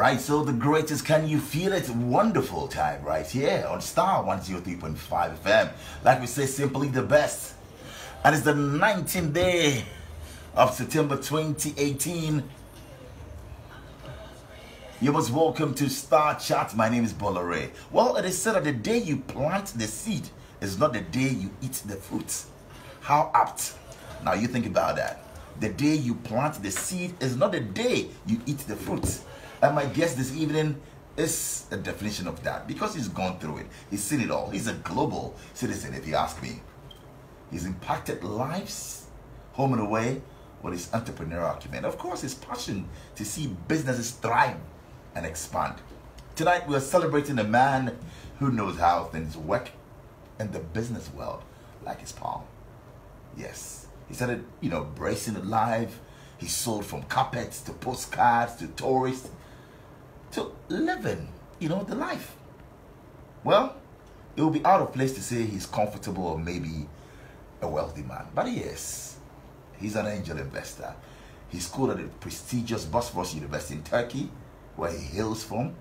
Right, so the greatest Can You Feel It? Wonderful time right here on Star 103.5 FM. Like we say, simply the best. And it's the 19th day of September 2018. You must welcome to Star Chat. My name is Bola. Well, it is said that the day you plant the seed is not the day you eat the fruit. How apt. Now you think about that. The day you plant the seed is not the day you eat the fruit. And my guest this evening is a definition of that because he's gone through it. He's seen it all. He's a global citizen, if you ask me. He's impacted lives home and away with his entrepreneurial acumen. Of course, his passion to see businesses thrive and expand. Tonight, we are celebrating a man who knows how things work in the business world like his palm. Yes, he started, bracing it live. He sold from carpets to postcards to tourists to living, the life. Well, it will be out of place to say he's comfortable or maybe a wealthy man, but he is. He's an angel investor. He schooled at the prestigious Bosporus University in Turkey, where he hails from.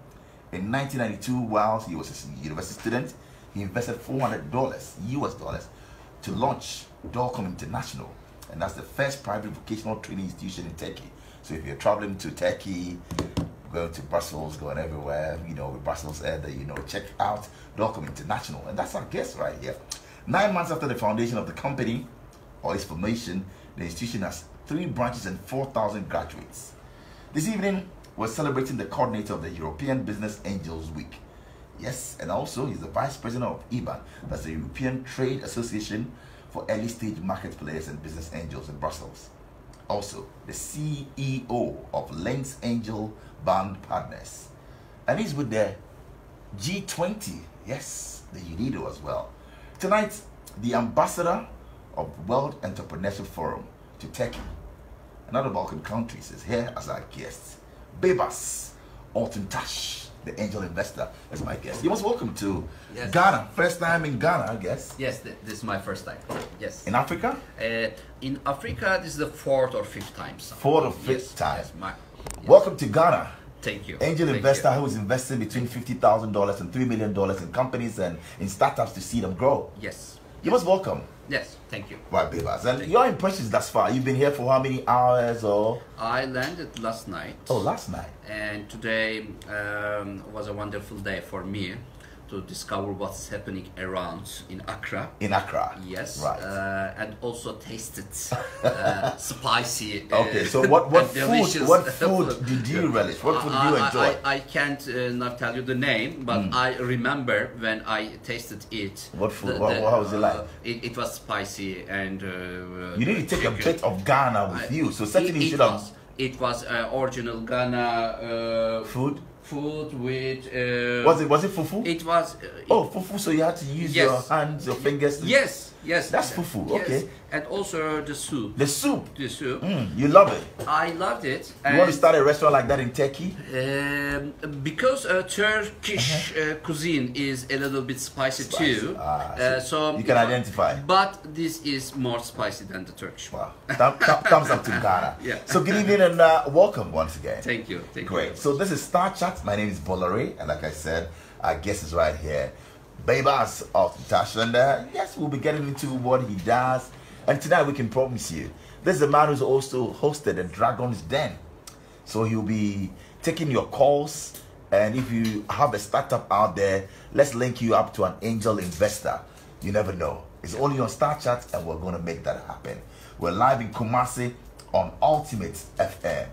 In 1992, while he was a university student, he invested $400 US dollars to launch Dorcom International, and that's the first private vocational training institution in Turkey. So if you're traveling to Turkey, going to Brussels, going everywhere, with Brussels Air, check out Dorcom International, and that's our guest right here. 9 months after the foundation of the company, or its formation, the institution has 3 branches and 4,000 graduates. This evening, we're celebrating the coordinator of the European Business Angels Week. Yes, and also he's the vice president of EBAN, that's the European Trade Association for Early Stage Market Players and Business Angels in Brussels. Also, the CEO of Lens Angel Band Partners. And he's with the G20, yes, the UNIDO as well. Tonight, the ambassador of World Entrepreneurship Forum to Turkey and other Balkan countries is here as our guest. Baybars, Altuntaş, the angel investor, is my guest. You most welcome to Ghana. First time in Ghana, I guess. Yes, this is my first time. Yes. In Africa? In Africa, this is the 4th or 5th time. So. 4th or 5th time. Yes, welcome to Ghana. Thank you. Angel investor who is investing between $50,000 and $3 million in companies and in startups to see them grow. Yes. You must welcome. Yes, thank you. Right, Baybars. And your impressions thus far? You've been here for how many hours or? I landed last night. Oh, last night. And today was a wonderful day for me to discover what's happening around in Accra. In Accra? Yes. Right. And also tasted spicy. Okay, so what food did you relish? What food did you enjoy? I can't now tell you the name, but I remember when I tasted it. What food? How was it like? It was spicy and... you need to take a bit of Ghana with you, so certainly you should have... It was original Ghana... food with was it fufu? It was fufu, so you had to use your hands, your fingers to... yes that's fufu. Yes. Okay. And also the soup You love it. I loved it. You want to start a restaurant like that in Turkey? Because Turkish cuisine is a little bit spicy too, so you can identify, but this is more spicy than the Turkish one. Wow. Thumbs up to Ghana. Yeah. So good evening and welcome once again. Thank you. Great. So this is Star Chat. My name is Bola, and like I said, our guest is right here, Baybars Altuntaş, and yes, we'll be getting into what he does. And tonight we can promise you, this is a man who's also hosted a Dragon's Den. So he'll be taking your calls, and if you have a startup out there, let's link you up to an angel investor. You never know. It's only on Star Chat, and we're going to make that happen. We're live in Kumasi on Ultimate FM.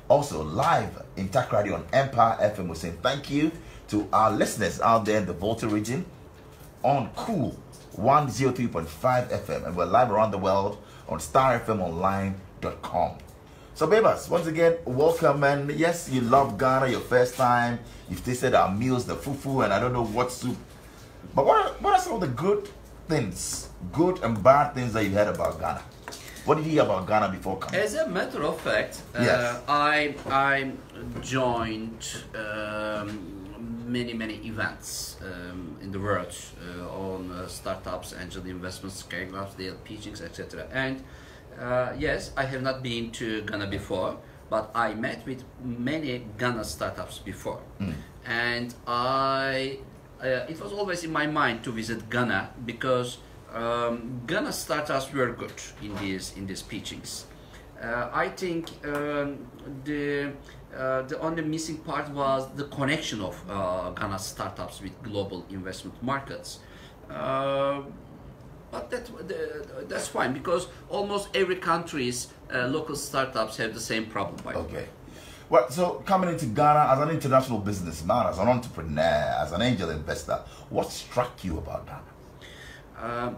Also live in Takrady on Empire FM. We're saying thank you to our listeners out there in the Volta region on Cool 103.5 FM, and we're live around the world on starfmonline.com. So Baybars, once again, welcome, and yes, you love Ghana, your first time, you've tasted our meals, the fufu, and I don't know what soup, but what are some of the good things, good and bad things that you heard about Ghana? What did you hear about Ghana before coming? As a matter of fact, yes. I joined many events in the world on startups, angel investments, scale-ups, their pitchings, etc. And yes, I have not been to Ghana before, but I met with many Ghana startups before, and it was always in my mind to visit Ghana because Ghana startups were good in these pitchings. I think the only missing part was the connection of Ghana startups with global investment markets. But that's fine because almost every country's local startups have the same problem. By the way. Well, so coming into Ghana as an international businessman, as an entrepreneur, as an angel investor, what struck you about Ghana?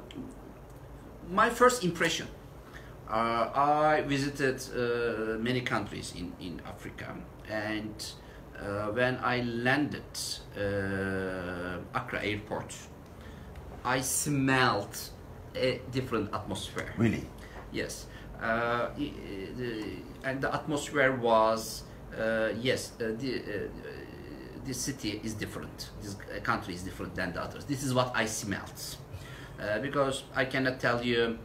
My first impression. I visited many countries in Africa, and when I landed Accra airport, I smelled a different atmosphere. Really? Yes. And the atmosphere was, this city is different. This country is different than the others. This is what I smelled. Because I cannot tell you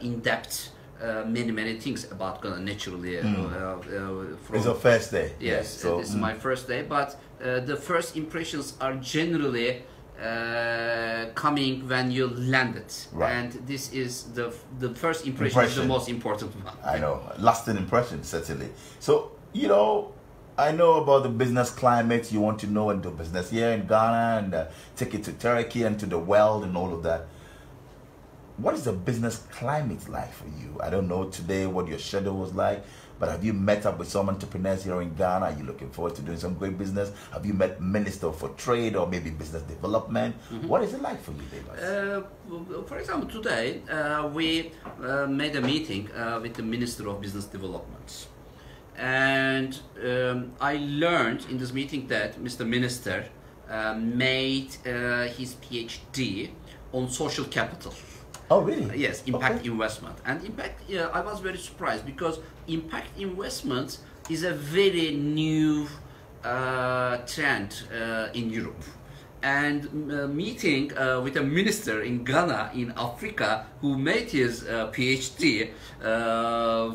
in depth many things about Ghana naturally. It's your first day. Yes, so, this is my first day, but the first impressions are generally coming when you landed, and this is the first impression is the most important one. I know, lasting impression, certainly. So, you know, I know about the business climate. You want to know and do business here in Ghana and take it to Turkey and to the world and all of that. What is the business climate like for you? I don't know today what your schedule was like, but have you met up with some entrepreneurs here in Ghana? Are you looking forward to doing some great business? Have you met Minister for Trade or maybe Business Development? What is it like for you, Baybars? For example, today we made a meeting with the Minister of Business Development. And I learned in this meeting that Mr. Minister made his PhD on social capital. Oh, really? Yes, impact investment. And impact, I was very surprised because impact investment is a very new trend in Europe. And meeting with a minister in Ghana, in Africa, who made his PhD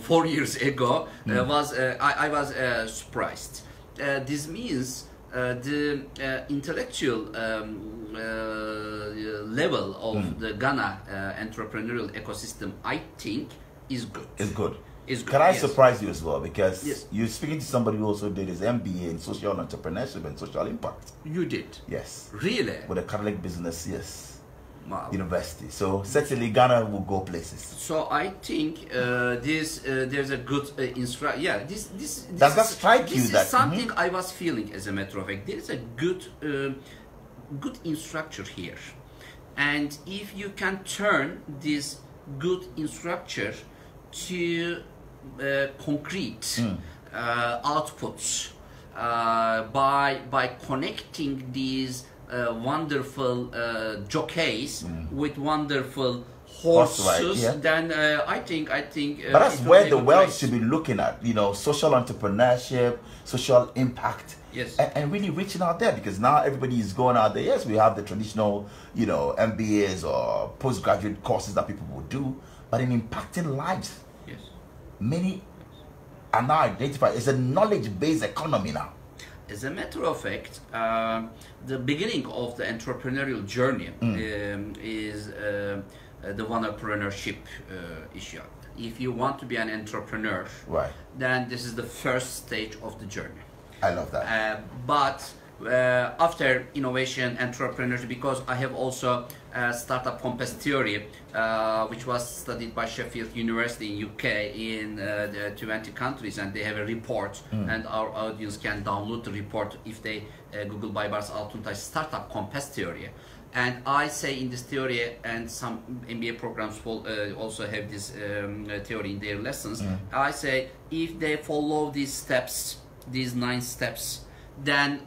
4 years ago, I was surprised. This means the intellectual level of the Ghana entrepreneurial ecosystem, I think, is good. It's good. It's good. Can I surprise you as well? Because you're speaking to somebody who also did his MBA in social entrepreneurship and social impact. You did? Yes. Really? With a Catholic business, yes. Wow. University. So certainly Ghana will go places. So I think there's a good this does that strike you? This that is something I was feeling, as a matter of fact. There is a good infrastructure here, and if you can turn this good infrastructure to concrete outputs by connecting these wonderful jockeys with wonderful horses, then I think. But that's where the world should be looking at. You know, social entrepreneurship, social impact. Yes. And really reaching out there, because now everybody is going out there. Yes, we have the traditional, you know, MBAs or postgraduate courses that people will do, but in impacting lives, yes, many are now identified. It's a knowledge-based economy now. As a matter of fact, the beginning of the entrepreneurial journey is the entrepreneurship issue. If you want to be an entrepreneur, then this is the first stage of the journey. I love that. But after innovation, entrepreneurship, because I have also startup compass theory, which was studied by Sheffield University in UK in 20 countries, and they have a report, and our audience can download the report if they Google Baybars Altuntaş startup compass theory. And I say in this theory, and some MBA programs also have this theory in their lessons, I say if they follow these steps, these 9 steps, then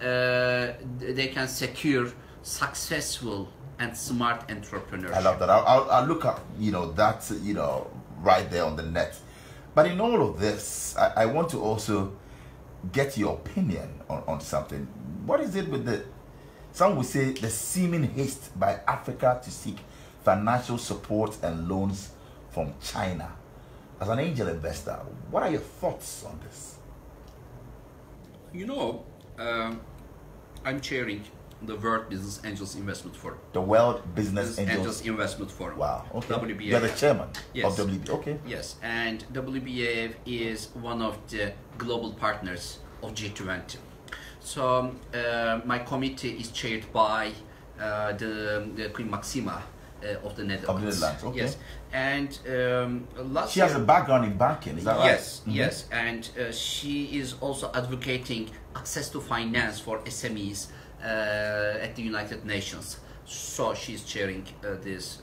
they can secure successful and smart entrepreneurship. I love that. I'll look up, you know, that, you know, right there on the net. But in all of this, I want to also get your opinion on something. What is it with some would say the seeming haste by Africa to seek financial support and loans from China? As an angel investor, what are your thoughts on this? You know, I'm chairing the World Business Angels Investment Forum. The World Business Angels Investment Forum. Wow. Okay. WBAF. You're the chairman Yes. of WBAF. Okay. Yes, and WBAF is one of the global partners of G20. So my committee is chaired by the Queen Maxima of the Netherlands. Okay. Yes, and last She year, has a background in banking, is that right? yes, yes, and she is also advocating access to finance for SMEs at the United Nations. So she's chairing this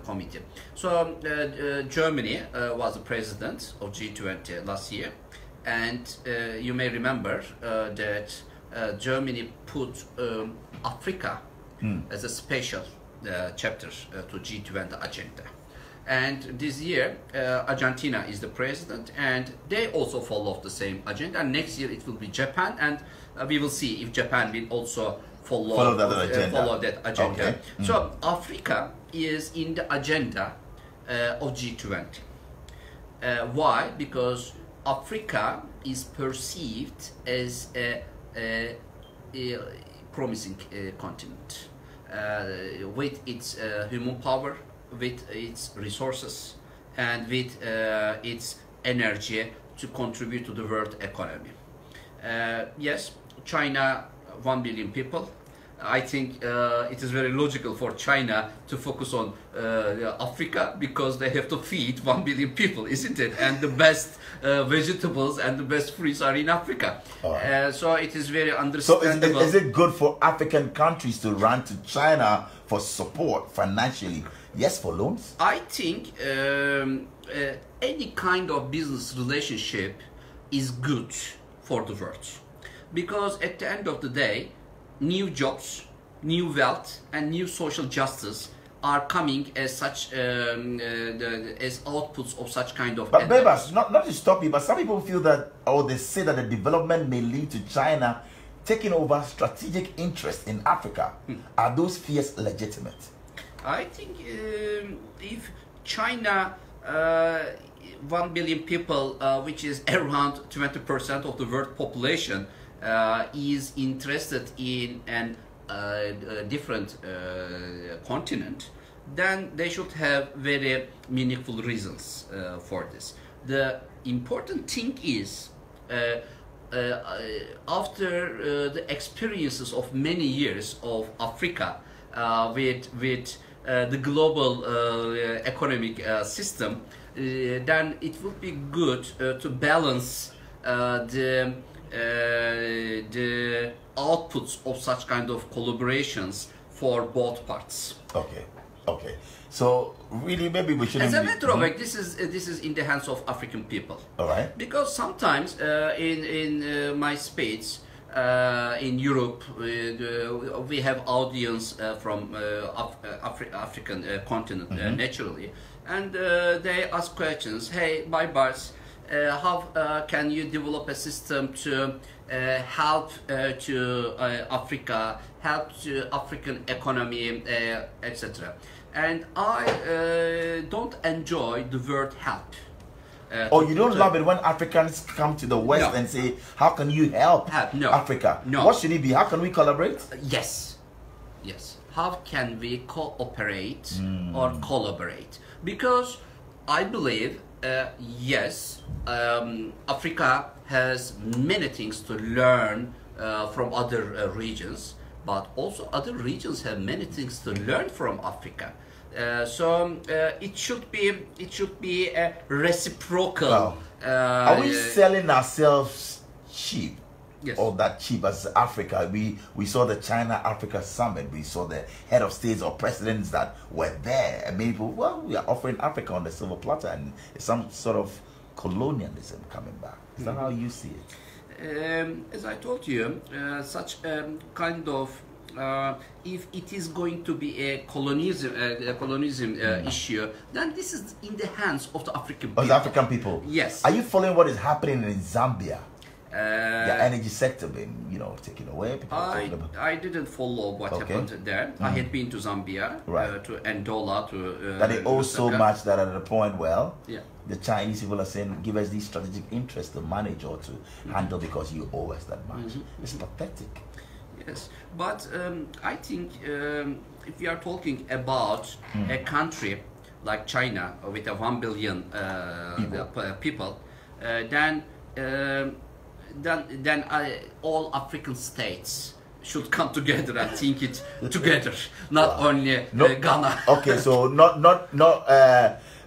committee. So Germany was the president of G20 last year, and you may remember that Germany put Africa as a special chapter to G20 agenda. And this year, Argentina is the president, and they also follow the same agenda. And next year it will be Japan, and we will see if Japan will also follow that agenda. Okay. So Africa is in the agenda of G20. Why? Because Africa is perceived as a promising continent with its human power, with its resources, and with its energy to contribute to the world economy. Yes, China, 1 billion people. I think it is very logical for China to focus on Africa because they have to feed 1 billion people, isn't it? And the best vegetables and the best fruits are in Africa. So it is very understandable. So is it good for African countries to run to China for support financially? Yes, for loans? I think any kind of business relationship is good for the world. Because at the end of the day, new jobs, new wealth, and new social justice are coming as such as outputs of such kind of. But Baybars, not to stop you, but some people feel that, or they say that the development may lead to China taking over strategic interest in Africa. Are those fears legitimate? I think if China, 1 billion people, which is around 20% of the world population, is interested in a different continent, then they should have very meaningful reasons for this. The important thing is, after the experiences of many years of Africa with the global economic system, then it would be good to balance the outputs of such kind of collaborations for both parts. Okay. So really, maybe we shouldn't. As a matter of fact, this is in the hands of African people. All right. Because sometimes in my speech in Europe, we have audience from African continent naturally, and they ask questions. Hey, Baybars, how can you develop a system to help to Africa, help to African economy, etc. And I don't enjoy the word help. You don't love it when Africans come to the West and say, how can you help Africa? No. What should it be? How can we collaborate? Yes. How can we cooperate or collaborate? Because I believe, yes, Africa has many things to learn from other regions, but also other regions have many things to learn from Africa. So it should be a reciprocal. Wow. Are we selling ourselves cheap? Yes. Or that cheap as Africa? We saw the China-Africa summit. We saw the head of states or presidents that were there. And many people, well, we are offering Africa on the silver platter, and it's some sort of colonialism coming back. Is that how you see it? As I told you, such kind of if it is going to be a colonialism issue, then this is in the hands of the African people. Of the African people? Yes. Are you following what is happening in Zambia? The energy sector being, taken away. People are talking about. I didn't follow what happened there. I had been to Zambia, to Angola, to. That they also match that at the point. Well, yeah. The Chinese people are saying, give us these strategic interests to manage or to handle because you owe us that much. It's pathetic. Yes, but I think if we are talking about a country like China with a 1 billion people, then all African states should come together and think it together, not only Ghana. Okay, so not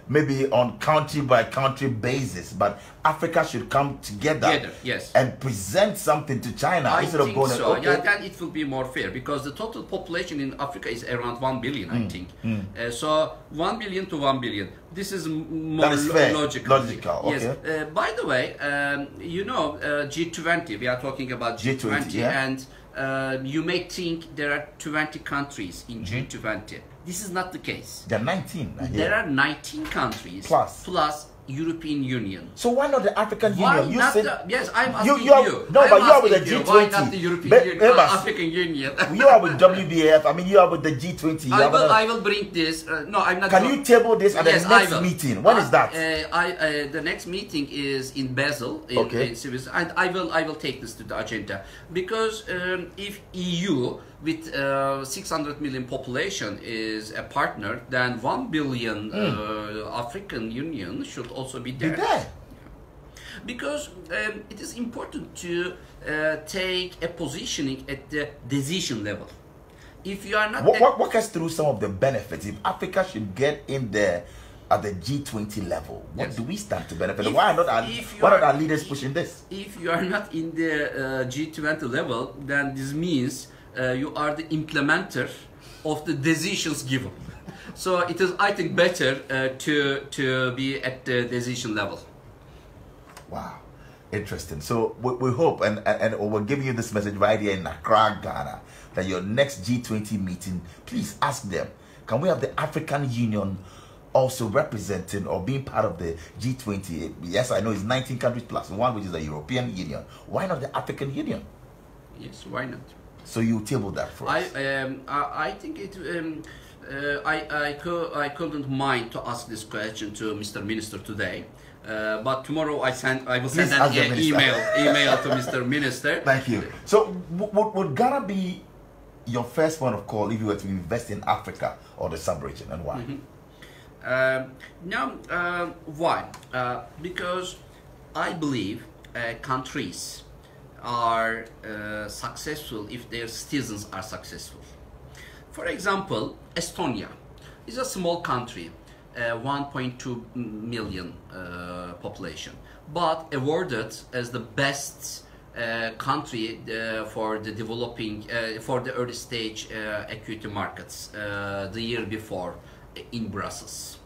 maybe on country by country basis, but Africa should come together yes, and present something to China I instead think of going. So. Okay. Yeah, then it will be more fair because the total population in Africa is around 1 billion, I think. So 1 billion to 1 billion. This is more logical. Okay. Yes. By the way, G20. We are talking about G20, and you may think there are 20 countries in G20. This is not the case. There are 19. There are 19 countries plus European Union. So why not the African Why Union? not yes, I'm asking you. No, but you are with the G20. G20. Why not the European Union, African Union? You are with WBF. I mean, you are with the G20. I will bring this. No, I'm not. Can you table this at the next meeting? When is that? The next meeting is in Basel. In Swiss, and I will take this to the agenda because if EU with 600 million population is a partner, then 1 billion African Union should also be there. Because it is important to take a positioning at the decision level. If you are not... Walk us through some of the benefits. If Africa should get in there at the G20 level, what do we stand to benefit? Why are our leaders pushing this? If you are not in the G20 level, then this means you are the implementer of the decisions given. So it is, I think, better to be at the decision level. Wow, interesting. So we hope, and we're giving you this message right here in Accra, Ghana, that your next G20 meeting, please ask them, can we have the African Union also representing or being part of the G20? Yes, I know it's 19 countries plus one, which is the European Union. Why not the African Union? Yes, why not? So you table that for us. I think it. I couldn't mind to ask this question to Mr. Minister today, but tomorrow I will send an email to Mr. Minister. Thank you. So would Ghana be your first point of call if you were to invest in Africa or the sub-region, and why? Why? Because I believe countries are successful if their citizens are successful. For example, Estonia is a small country, 1.2 million population, but awarded as the best country for the developing, for the early stage equity markets the year before in Brussels.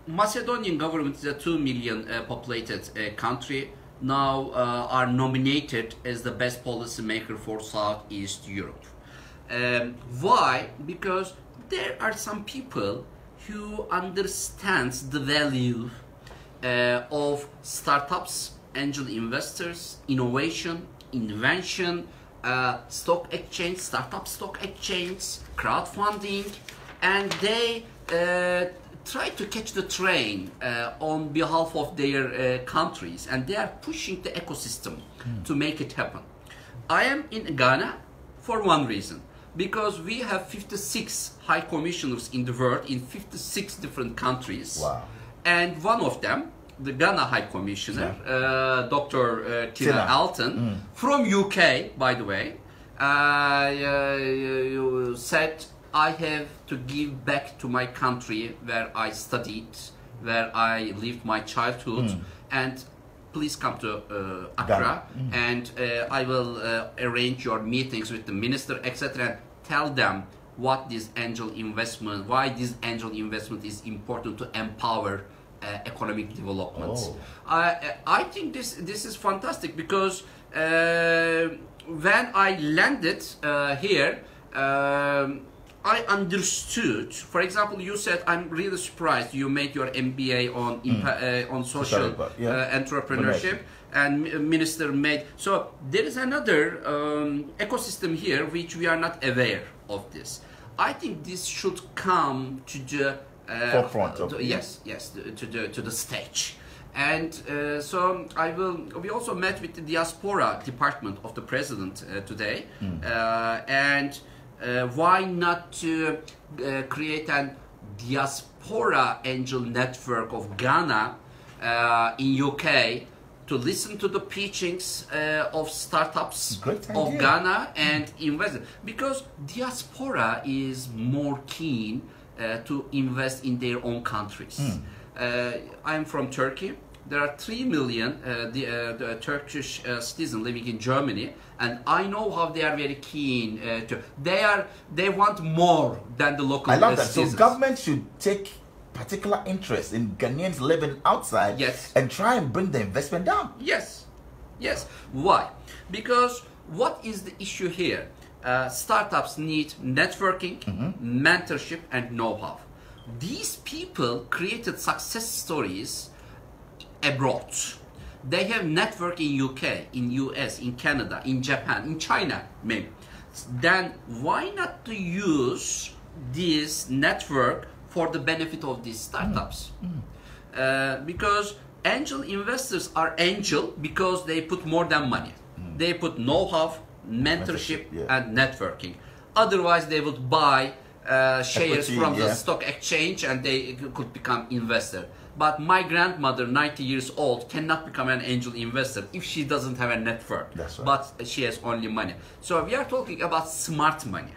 Macedonian government is a 2 million populated country, now are nominated as the best policymaker for Southeast Europe. Why? Because there are some people who understands the value of startups, angel investors, innovation, invention, stock exchange, startup stock exchange, crowdfunding, and they try to catch the train on behalf of their countries, and they are pushing the ecosystem to make it happen. I am in Ghana for one reason, because we have 56 high commissioners in the world in 56 different countries. Wow. And one of them, the Ghana High Commissioner, Dr. Tina Alton, from UK, by the way, said, I have to give back to my country where I studied, where I lived my childhood, and please come to Accra, and I will arrange your meetings with the minister, etc., and tell them what this angel investment, why this angel investment is important to empower economic development. I think this is fantastic, because when I landed here, I understood. For example, you said, I'm really surprised you made your MBA on social entrepreneurship, and minister made. So there is another ecosystem here which we are not aware of this. I think this should come to the forefront. Yes, to the stage. And so we also met with the diaspora department of the president today, and why not to create a diaspora angel network of Ghana in UK to listen to the pitchings of startups of Ghana and invest, because diaspora is more keen to invest in their own countries. I'm from Turkey. There are 3 million the Turkish citizens living in Germany, and I know how they are very keen to. They want more than the local. I love that. citizens. So government should take particular interest in Ghanaians living outside, and try and bring the investment down. Yes. Why? Because what is the issue here? Startups need networking, mentorship, and know-how. These people created success stories abroad. They have network in UK, in US, in Canada, in Japan, in China, maybe. Then why not to use this network for the benefit of these startups? Because angel investors are angel because they put more than money. They put know-how, mentorship, and networking. Otherwise, they would buy shares from the stock exchange and they could become investor. But my grandmother, 90 years old, cannot become an angel investor if she doesn't have a network. That's right. But she has only money. So we are talking about smart money.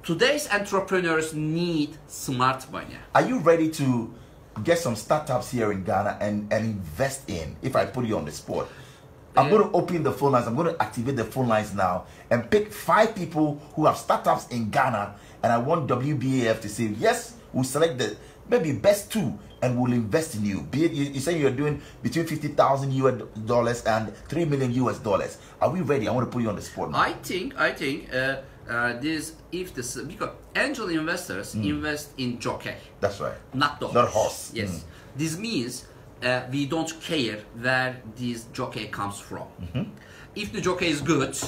Today's entrepreneurs need smart money. Are you ready to get some startups here in Ghana and invest in? If I put you on the spot, I'm going to open the phone lines. I'm going to activate the phone lines now and pick 5 people who have startups in Ghana, and I want WBAF to say yes. We'll select the maybe best 2 and we'll invest in you. Be it you say you're doing between $50,000 and $3 million. Are we ready? I want to put you on the spot now. I think this, because angel investors invest in jockey. That's right. Not the horse. Not horse. Yes. This means we don't care where this jockey comes from. If the jockey is good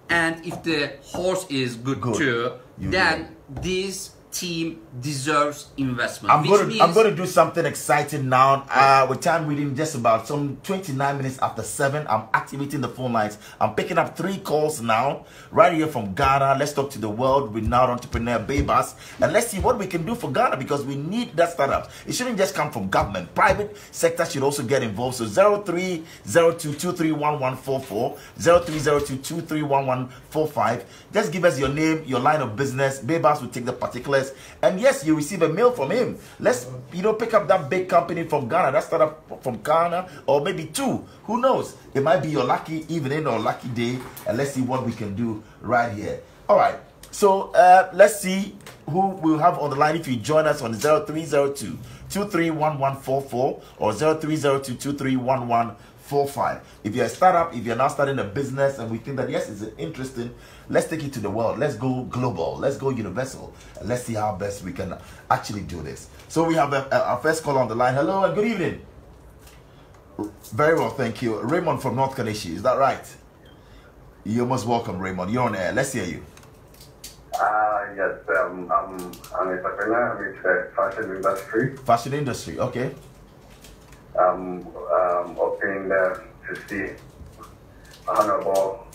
and if the horse is good too, then this team deserves investment. I'm going to do something exciting now. With time reading just about some 29 minutes after 7, I'm activating the phone lines. I'm picking up 3 calls now, right here from Ghana. Let's talk to the world-renowned entrepreneur Baybars, and let's see what we can do for Ghana, because we need that startup. It shouldn't just come from government. Private sector should also get involved. So 0302231144, 0302231145. Just give us your name, your line of business. Baybars will take the particulars. And yes, you receive a mail from him. Let's pick up that big company from Ghana, that startup from Ghana, or maybe 2. Who knows? It might be your lucky evening or lucky day, and let's see what we can do right here. All right. So let's see who we'll have on the line. If you join us on 0302-231144 or 0302-231145. If you're a startup, if you're now starting a business and we think that yes, it's interesting, let's take it to the world. Let's go global. Let's go universal. And let's see how best we can actually do this. So we have our first caller on the line. Hello and good evening. Very well, thank you. Raymond from North Kaneshi, is that right? You're most welcome, Raymond. You're on air. Let's hear you. Yes, I'm an entrepreneur. I'm in the fashion industry. Fashion industry, okay. I'm hoping to see honorable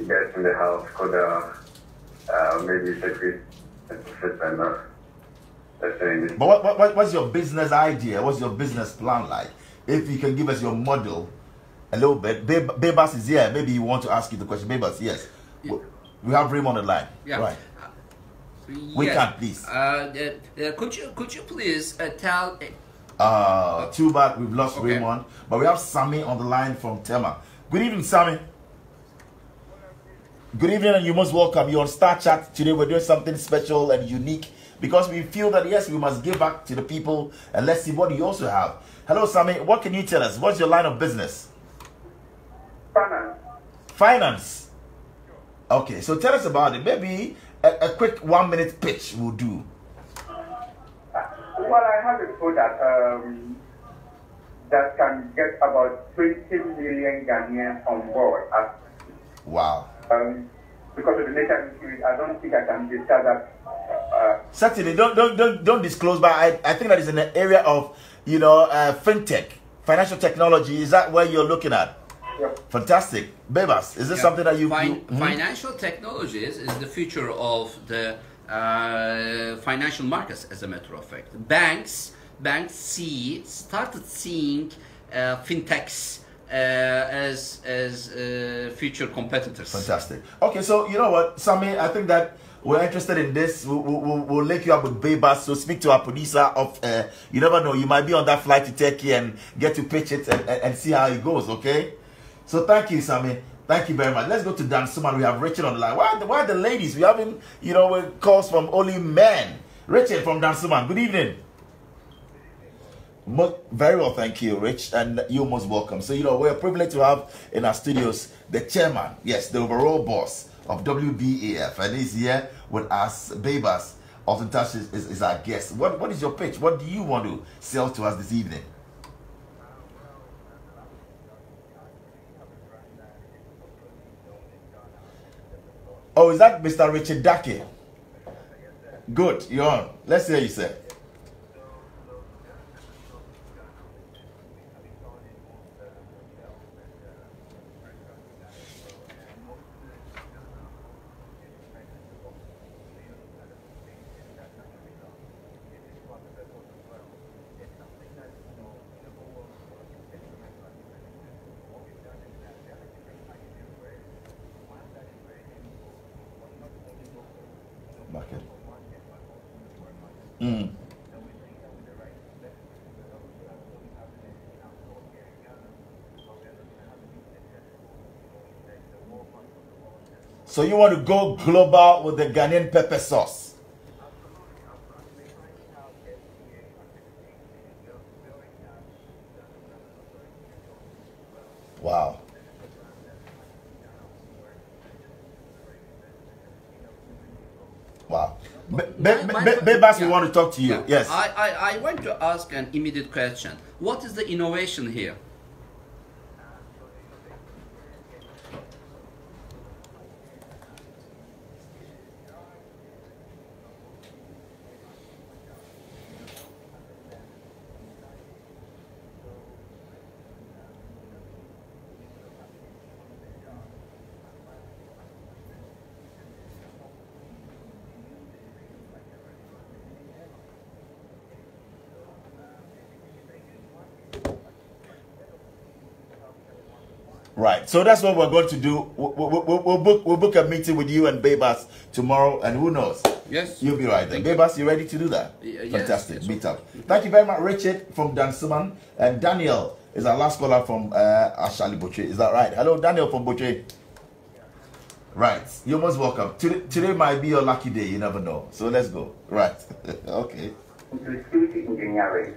guests in the house could maybe take it and sit and But what's your business idea? What's your business plan like? If you can give us your model a little bit. Baybars is here. Maybe you want to ask you the question. Baybars, yes. We have Raymond on the line. Yeah. Right. We can, please. Could you please tell? Too bad we've lost Raymond, but we have Sammy on the line from Tema. Good evening, Sammy. Good evening, and you're most welcome. You're on Star Chat today. We're doing something special and unique because we feel that yes, we must give back to the people, and let's see what you also have. Hello, Sammy. What can you tell us? What's your line of business? Finance. Finance. Okay, so tell us about it. Maybe a quick 1 minute pitch will do. Well, I have a product that can get about 20 million Ghanaians on board. Wow. Because of the nature of the series, I don't think I can discuss that. Certainly, don't disclose. But I think that is in the area of fintech, financial technology. Is that where you're looking at? Yeah. Fantastic, Baybars. Is this something that you? Financial technologies is the future of the financial markets. As a matter of fact, banks started seeing fintechs as future competitors. Fantastic. Okay, so you know what, Sammy, I think that we're interested in this. We'll link you up with Baybars. So speak to our producer of. You never know, you might be on that flight to Turkey and get to pitch it and see how it goes. Okay. So thank you, Sammy. Thank you very much. Let's go to Dan Suman. We have Richard on the line. Why are the ladies? We having calls from only men. Richard from Dan Suman. Good evening. Very well, thank you, Rich, and you're most welcome. So, we're privileged to have in our studios the chairman, yes, the overall boss of WBAF, and he's here with us. Baybars, Altuntaş is our guest. What is your pitch? What do you want to sell to us this evening? Oh, is that Mr. Richard Dake? Good, you're on. Let's hear you, sir. Market. So you want to go global with the Ghanaian pepper sauce? Wow. Wow. Baybars, we want to talk to you. Yeah. Yes. I want to ask an immediate question. What is the innovation here? Right, so that's what we're going to do. We'll book a meeting with you and Baybars tomorrow, and who knows? Yes, you'll be right there. Baybars, you ready to do that? Fantastic. Yes. Meet up. Thank you very much, Richard from Dan Suman, and Daniel is our last caller from Ashali Boche. Is that right? Hello, Daniel from Boche. Right, you're most welcome. Today might be your lucky day. You never know. So let's go. Right. Okay. Security engineering.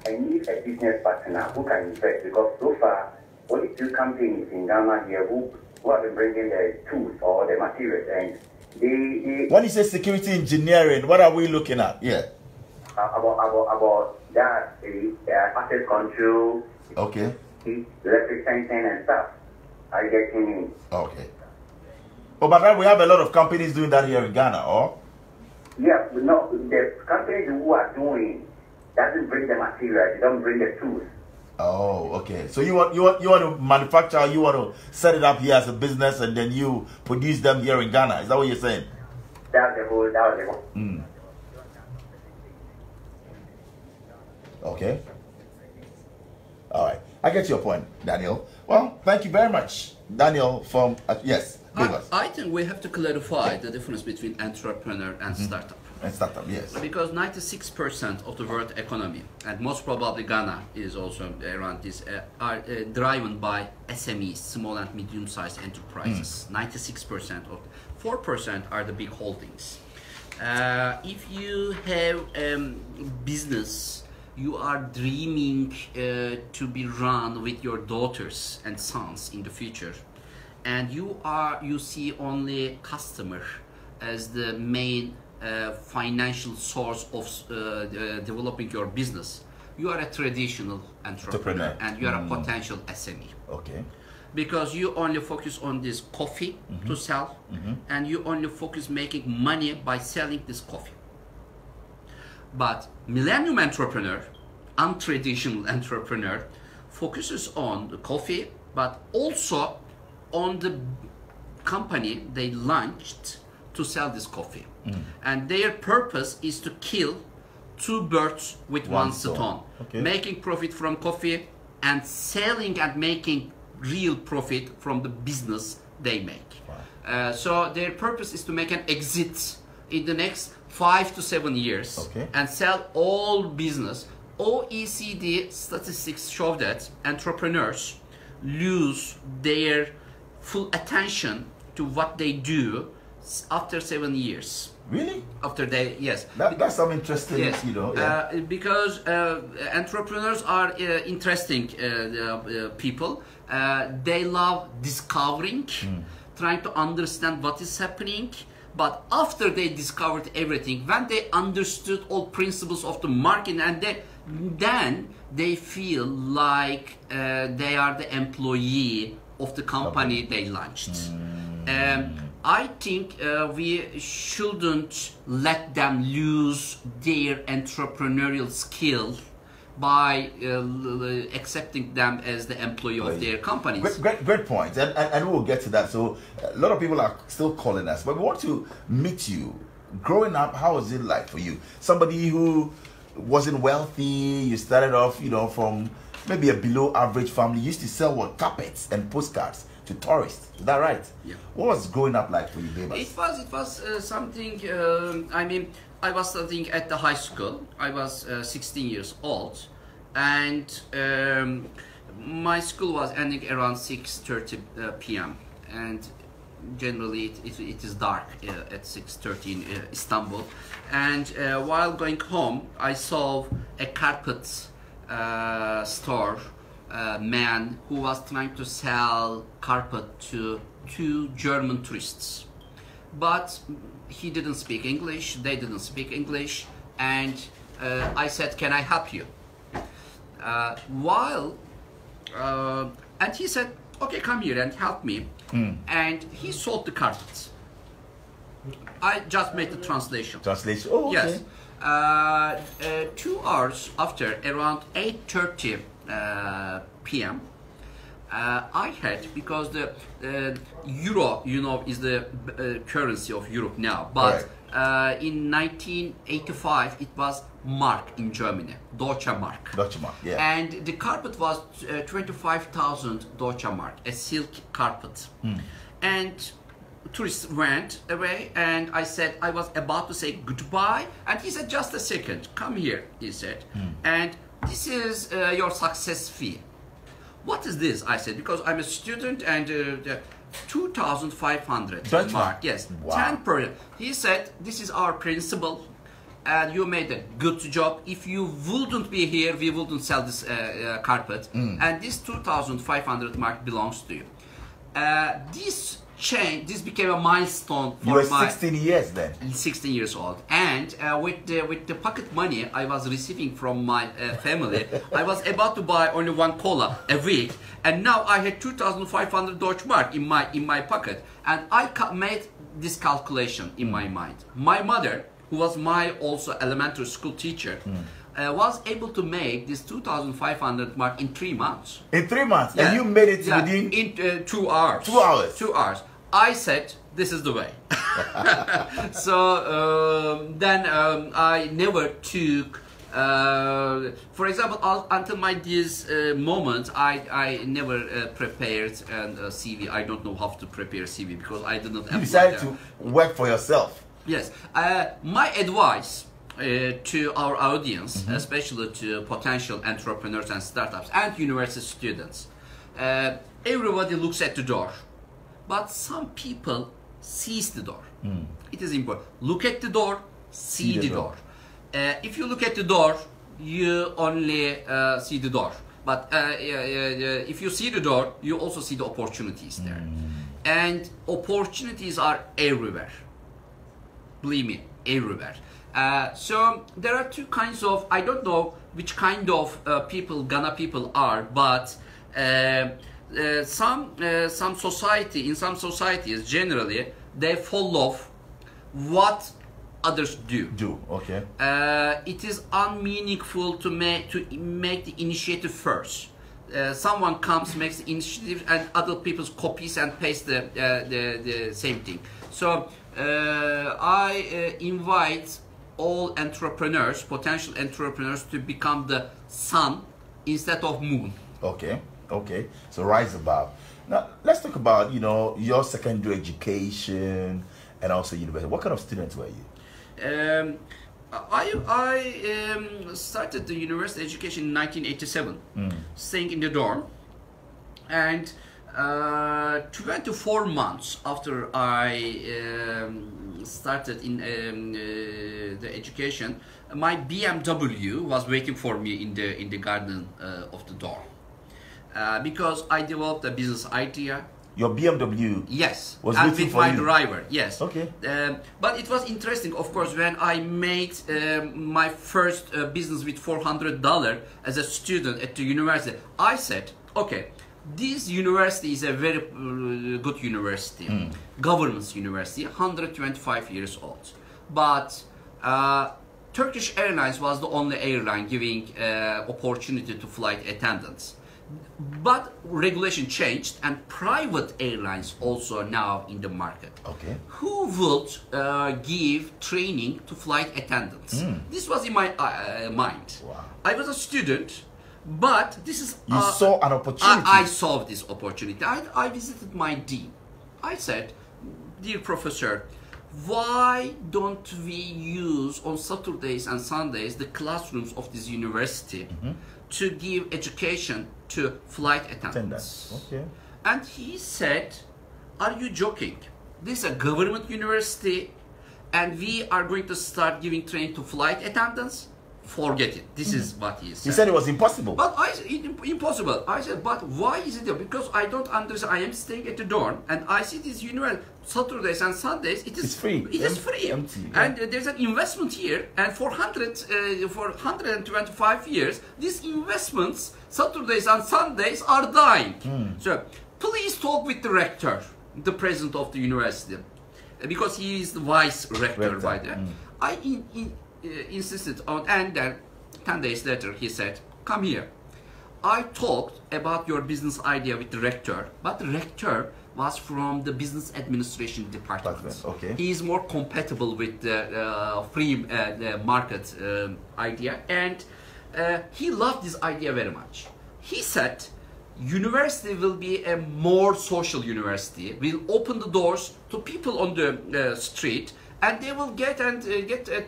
I need a business partner who can invest, because so far only 2 companies in Ghana here who have been bringing the tools or the materials, and they when you say security engineering, what are we looking at? Yeah. About that, access control, okay, electric sensing and stuff. I get in. Okay. Oh, but we have a lot of companies doing that here in Ghana, or? Yeah, no, the companies who are doing doesn't bring the material, they don't bring the tools. Oh, okay. So you want to manufacture, you want to set it up here as a business, and then you produce them here in Ghana. Is that what you're saying? That was the whole. Okay. All right. I get your point, Daniel. Well, thank you very much, Daniel from yes. I think we have to clarify the difference between entrepreneur and startup. And startup, yes. Because 96% of the world economy, and most probably Ghana is also around this, are driven by SMEs, small and medium-sized enterprises. 96% of 4% are the big holdings. If you have business, you are dreaming to be run with your daughters and sons in the future, and you see only customer as the main financial source of developing your business, you are a traditional entrepreneur and you are a potential SME. Okay. Because you only focus on this coffee to sell, and you only focus making money by selling this coffee. But millennium entrepreneur, untraditional entrepreneur, focuses on the coffee, but also on the company they launched to sell this coffee. And their purpose is to kill two birds with one stone. Okay. Making profit from coffee and selling and making real profit from the business they make. Wow. So their purpose is to make an exit in the next 5 to 7 years, okay, and sell all business. OECD statistics show that entrepreneurs lose their full attention to what they do after 7 years. Really? After they, yes. That's some interesting, yes. you know. Yeah. Because entrepreneurs are interesting people. They love discovering, trying to understand what is happening. But after they discovered everything, when they understood all principles of the market, and then they feel like they are the employee of the company they launched. I think we shouldn't let them lose their entrepreneurial skill by accepting them as the employee of their companies. Great point, and we'll get to that. So a lot of people are still calling us, but we want to meet you. Growing up, how was it like for you? Somebody who wasn't wealthy, you started off, you know, from maybe a below average family, you used to sell what, carpets and postcards to tourists. Is that right? Yeah. What was growing up like for you, Baybars? It was something. I mean, I was studying at the high school. I was 16 years old, and my school was ending around 6:30 p.m. and generally it is dark at 6:30 in Istanbul. And while going home, I saw a carpet store man who was trying to sell carpet to 2 German tourists, but he didn't speak English, they didn't speak English, and I said, can I help you? And he said, okay, come here and help me. And he sold the carpets. I just made the translation. Translation, oh, okay. Yes. 2 hours after, around 8:30 p.m., I had, because the euro, you know, is the currency of Europe now, but in 1985 it was mark in Germany, Deutsche Mark. Deutsche Mark, yeah. And the carpet was 25,000 Deutsche Mark, a silk carpet. And tourists went away, and I said, I was about to say goodbye, and he said, just a second, come here, he said, and this is your success fee. What is this? I said, because I'm a student, and 2,500 mark. Yes, wow. 10 per year. He said, this is our principle, and you made a good job. If you wouldn't be here, we wouldn't sell this carpet, and this 2,500 mark belongs to you. This became a milestone for you were 16 years then. 16 years old, and with the pocket money I was receiving from my family, I was about to buy only 1 cola a week, and now I had 2,500 Deutsche Mark in my pocket, and I made this calculation in my mind. My mother, who was my also elementary school teacher, was able to make this 2,500 mark in 3 months. In 3 months, and you made it within in 2 hours. 2 hours. 2 hours. I said, this is the way. So then I never took, for example, until this moment, I never prepared a CV. I don't know how to prepare a CV because I did not apply. You decided to work for yourself. Yes. My advice to our audience, especially to potential entrepreneurs and startups and university students, everybody looks at the door. But some people sees the door. It is important. Look at the door, see the door. If you look at the door, you only see the door. But if you see the door, you also see the opportunities there. and opportunities are everywhere. Believe me, everywhere. So there are two kinds of, I don't know which kind of people Ghana people are, but some society, in some societies generally, they follow what others do. Okay. It is unmeaningful to make the initiative first. Someone comes, makes the initiative, and other people copies and paste the same thing. So I invite all entrepreneurs, potential entrepreneurs, to become the sun instead of moon. Okay. Okay. So rise above. Now let's talk about, you know, your secondary education and also university. What kind of student were you? I started the university education in 1987, staying in the dorm, and 24 months after I started in the education, my BMW was waiting for me in the garden of the dorm, because I developed a business idea. Your BMW? Yes, was and waiting with for my you. driver. Yes. Okay. But it was interesting, of course, when I made my first business with $400 as a student at the university. I said, okay, this university is a very good university, government university, 125 years old. But Turkish Airlines was the only airline giving opportunity to flight attendants. But regulation changed, and private airlines also now in the market. Okay. Who would give training to flight attendants? This was in my mind. Wow. I was a student, but this is... You saw an opportunity. I saw this opportunity. I visited my dean. I said, dear professor, why don't we use on Saturdays and Sundays the classrooms of this university to give education to flight attendants? Okay. And he said, are you joking? This is a government university and we are going to start giving training to flight attendants? Forget it. This is what he said. He said it was impossible. But I said, impossible. I said, but why is it there? Because I don't understand. I am staying at the dorm and I see this university Saturdays and Sundays. It's free. It is free. Empty, yeah. And there's an investment here. And for 125 years, these investments, Saturdays and Sundays, are dying. So please talk with the rector, the president of the university, because he is the vice rector by then. I insisted on, and then 10 days later he said, come here. I talked about your business idea with the rector, but the rector was from the business administration department. Okay. He is more compatible with the free market idea, and he loved this idea very much. He said, university will be a more social university. We'll open the doors to people on the street, and they will get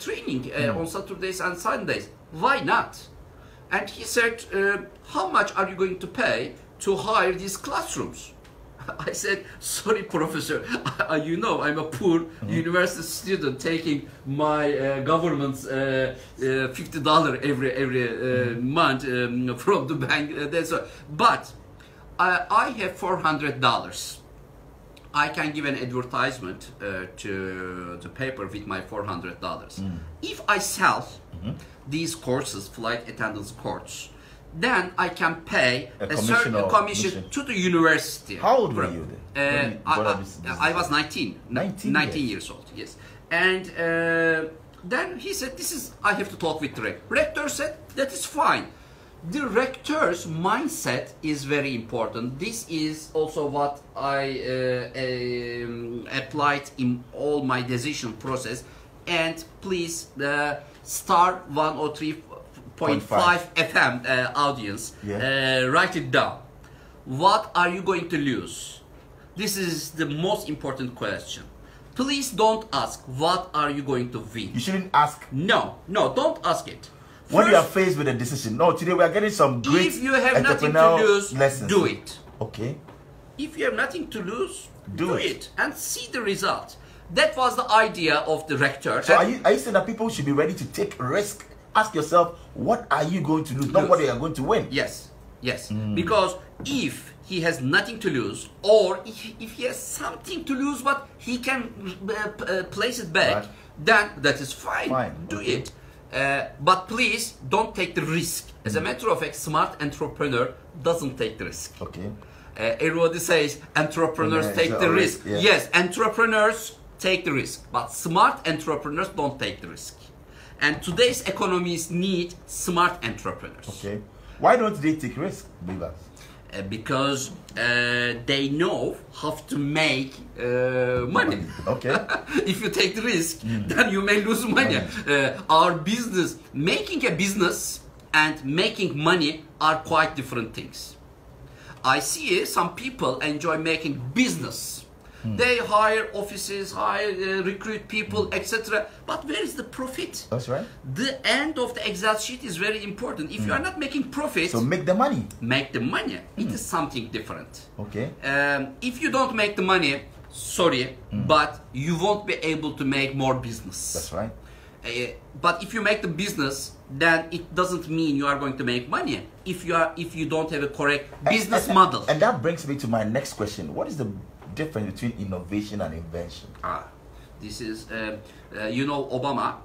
training on Saturdays and Sundays. Why not? And he said, how much are you going to pay to hire these classrooms? I said, sorry, professor, you know, I'm a poor university student taking my government's $50 every month from the bank. But I have $400. I can give an advertisement to the paper with my $400. If I sell these courses, flight attendance courses, then I can pay a certain commission to the university. How old were you then? I was 19. 19 years old, yes. And then he said, I have to talk with the rector. Rector said, that is fine. The rector's mindset is very important. This is also what I applied in all my decision process. And please, the Starr 103.5 FM audience, write it down. What are you going to lose? This is the most important question. Please don't ask, what are you going to win? You shouldn't ask. No, don't ask it. When you are faced with a decision, no, today we are getting some great if you have nothing to lose, lessons. Do it. Okay. If you have nothing to lose, do it and see the result. That was the idea of the rector. So are you saying that people should be ready to take risk? Ask yourself, what are you going to lose, not what they are going to win? Yes. Yes, because if he has nothing to lose, or if he has something to lose but he can place it back, Right. then that is fine. Do okay. it. But please don't take the risk. As a matter of fact, smart entrepreneur doesn't take the risk. Okay. Everybody says entrepreneurs Yeah, take it's the a risk. risk, yeah. Yes, entrepreneurs take the risk, but smart entrepreneurs don't take the risk. And today's economies need smart entrepreneurs. Okay. Why don't they take risk, Baybars? Because they know how to make money. Okay. If you take the risk, then you may lose money. Our business, making a business and making money are quite different things. I see some people enjoy making business. They hire offices, recruit people, etc. But where is the profit? That's right. The end of the Excel sheet is very important. If you are not making profit, So make the money. make the money. It is something different. Okay. If you don't make the money, sorry, but you won't be able to make more business. That's right. But if you make the business, then it doesn't mean you are going to make money if you don't have a correct business model. And that brings me to my next question. What is the difference between innovation and invention? This is, Obama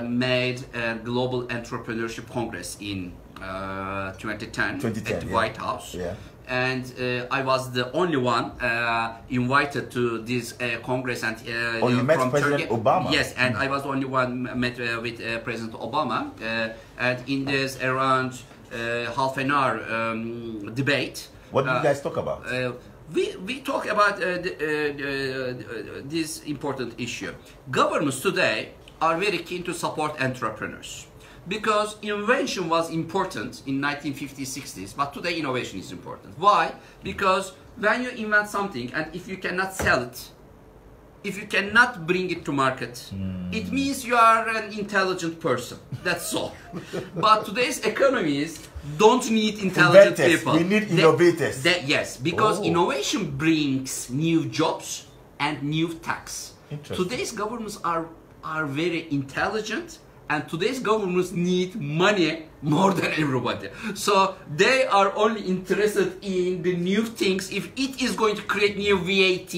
made a global entrepreneurship congress in 2010 at the White House. Yeah. And I was the only one invited to this congress. And you met from President Turkey. Obama? Yes, and I was the only one met with President Obama. And in this around half an hour debate. What did you guys talk about? We talk about this important issue. Governments today are very keen to support entrepreneurs because invention was important in 1950s, 60s, but today innovation is important. Why? Because when you invent something and if you cannot sell it, if you cannot bring it to market, it means you are an intelligent person. That's all. But today's economies don't need intelligent Inventors. people. We need innovators. Yes, because Oh. innovation brings new jobs and new tax. Interesting. Today's governments are very intelligent, and today's governments need money more than everybody. So they are only interested in the new things if it is going to create new VAT,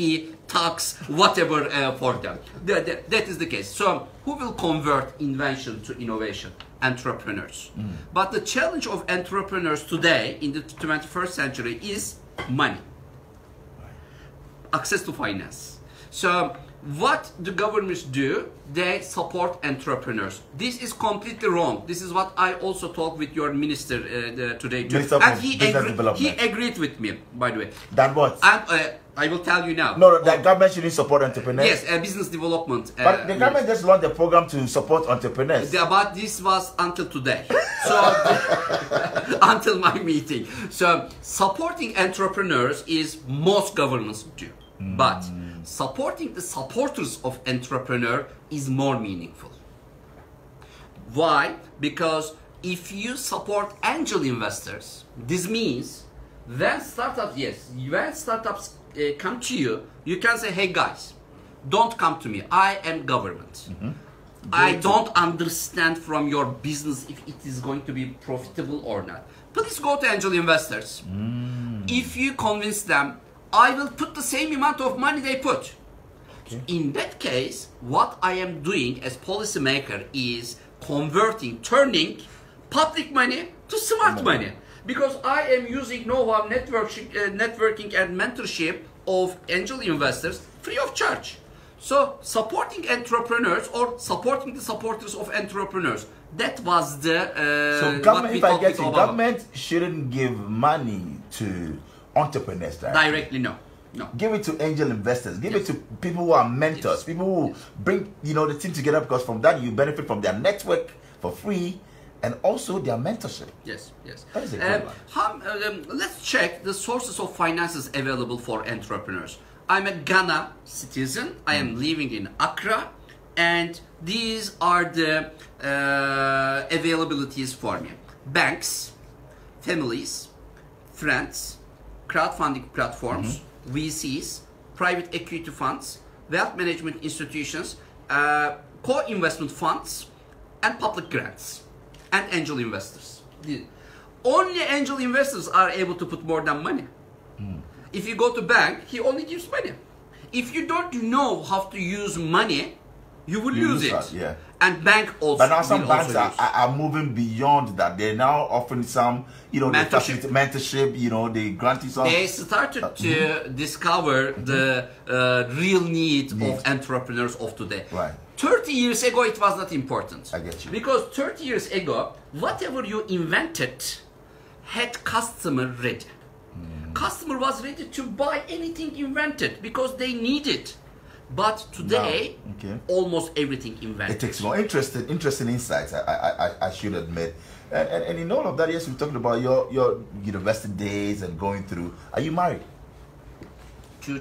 tax, whatever for them. That is the case. So who will convert invention to innovation? Entrepreneurs. But the challenge of entrepreneurs today in the 21st century is money. Access to finance. So what the governments do, they support entrepreneurs. This is completely wrong. This is what I also talked with your minister today too. Minister And of he Business Development. he agreed with me, by the way. That what? And I will tell you now. No, the government shouldn't support entrepreneurs. Yes, business development. But the government just launched a program to support entrepreneurs. But this was until today. So until my meeting. So supporting entrepreneurs is most governments do. But supporting the supporters of entrepreneur is more meaningful. Why? Because if you support angel investors, this means when startups come to you, you can say, hey guys, don't come to me. I am government. I don't understand from your business if it is going to be profitable or not. Please go to angel investors. If you convince them, I will put the same amount of money they put. Okay. In that case, what I am doing as policymaker is turning public money to smart money. Because I am using know-how, networking and mentorship of angel investors free of charge. So supporting entrepreneurs or supporting the supporters of entrepreneurs, that was the so government, if I get you, government shouldn't give money to entrepreneurs directly. No. Give it to angel investors. Give it to people who are mentors. People who bring the team together, because from that you benefit from their network for free and also their mentorship. Yes. That is a good one. Let's check the sources of finances available for entrepreneurs. I'm a Ghana citizen. I am living in Accra, and these are the availabilities for me: banks, families, friends, crowdfunding platforms, VCs, private equity funds, wealth management institutions, co-investment funds, and public grants, and angel investors. only angel investors are able to put more than money. If you go to bank, he only gives money. If you don't know how to use money, you will lose it. That, yeah. And bank also. But now some banks also are moving beyond that. They're now offering some, you know, mentorship. You know, they grant you some. They started to discover the real need of entrepreneurs of today. Right. 30 years ago, it was not important. I get you. Because 30 years ago, whatever you invented had customer ready. Customer was ready to buy anything invented because they need it. But today, almost everything invented. It takes more interesting insights. I should admit, and in all of that, yes, we talked about your university days and going through. Are you married? Two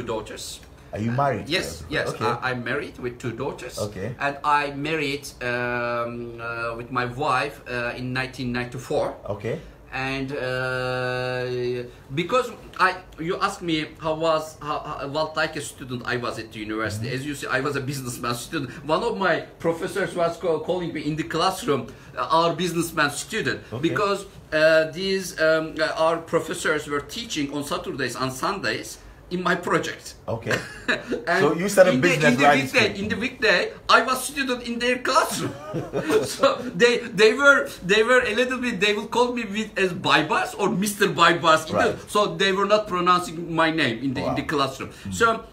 daughters. Are you married? Yes. Okay. I'm married with 2 daughters. Okay. And I married with my wife in 1994. Okay. And because you asked me what like a student I was at the university. As you see, I was a businessman student. One of my professors was calling me in the classroom our businessman student, because these our professors were teaching on Saturdays and Sundays in my project. Okay. So you started business right in the weekday, I was student in their classroom. So they were a little bit. They will call me as Baybars or Mr. Baybars. Right. So they were not pronouncing my name in the classroom. So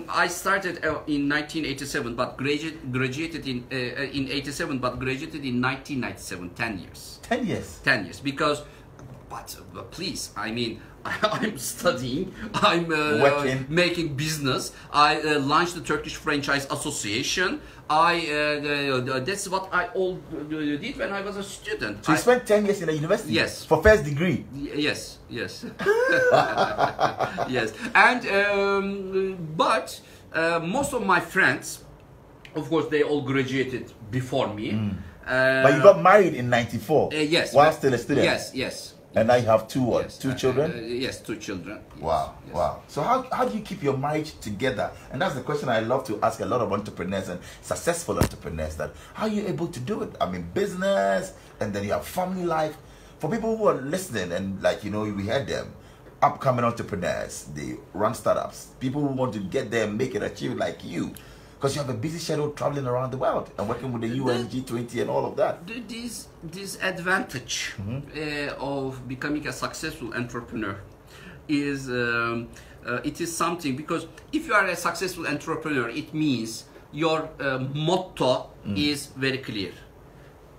I started in 1987, but graduated in 87, but graduated in 1997. 10 years. 10 years. 10 years because. But please, I mean, I'm studying, I'm making business. I launched the Turkish Franchise Association. That's what I all did when I was a student. So you spent 10 years in the university? Yes. For first degree? Yes. Yes. And, but most of my friends, of course, they all graduated before me. But you got married in 94? Yes. While still a student? Yes. And now you have two children? Yes, 2 children. Yes. Wow. So how do you keep your marriage together? And that's the question I love to ask a lot of entrepreneurs and successful entrepreneurs, that how are you able to do it? I mean, business, and then you have family life. For people who are listening, and like, you know, we had them, upcoming entrepreneurs, they run startups, people who want to get there and make it, achieve like you. Because you have a busy schedule traveling around the world and working with the UN, G20 and all of that. This advantage of becoming a successful entrepreneur is it is something, because if you are a successful entrepreneur, it means your motto is very clear.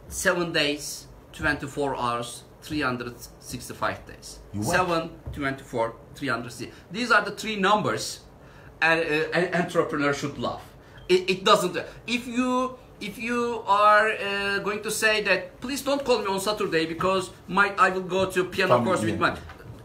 7 days, 24 hours, 365 days. 7, 24, 360. These are the 3 numbers an entrepreneur should love. It doesn't. If you are going to say that, please don't call me on Saturday because I will go to piano course with my.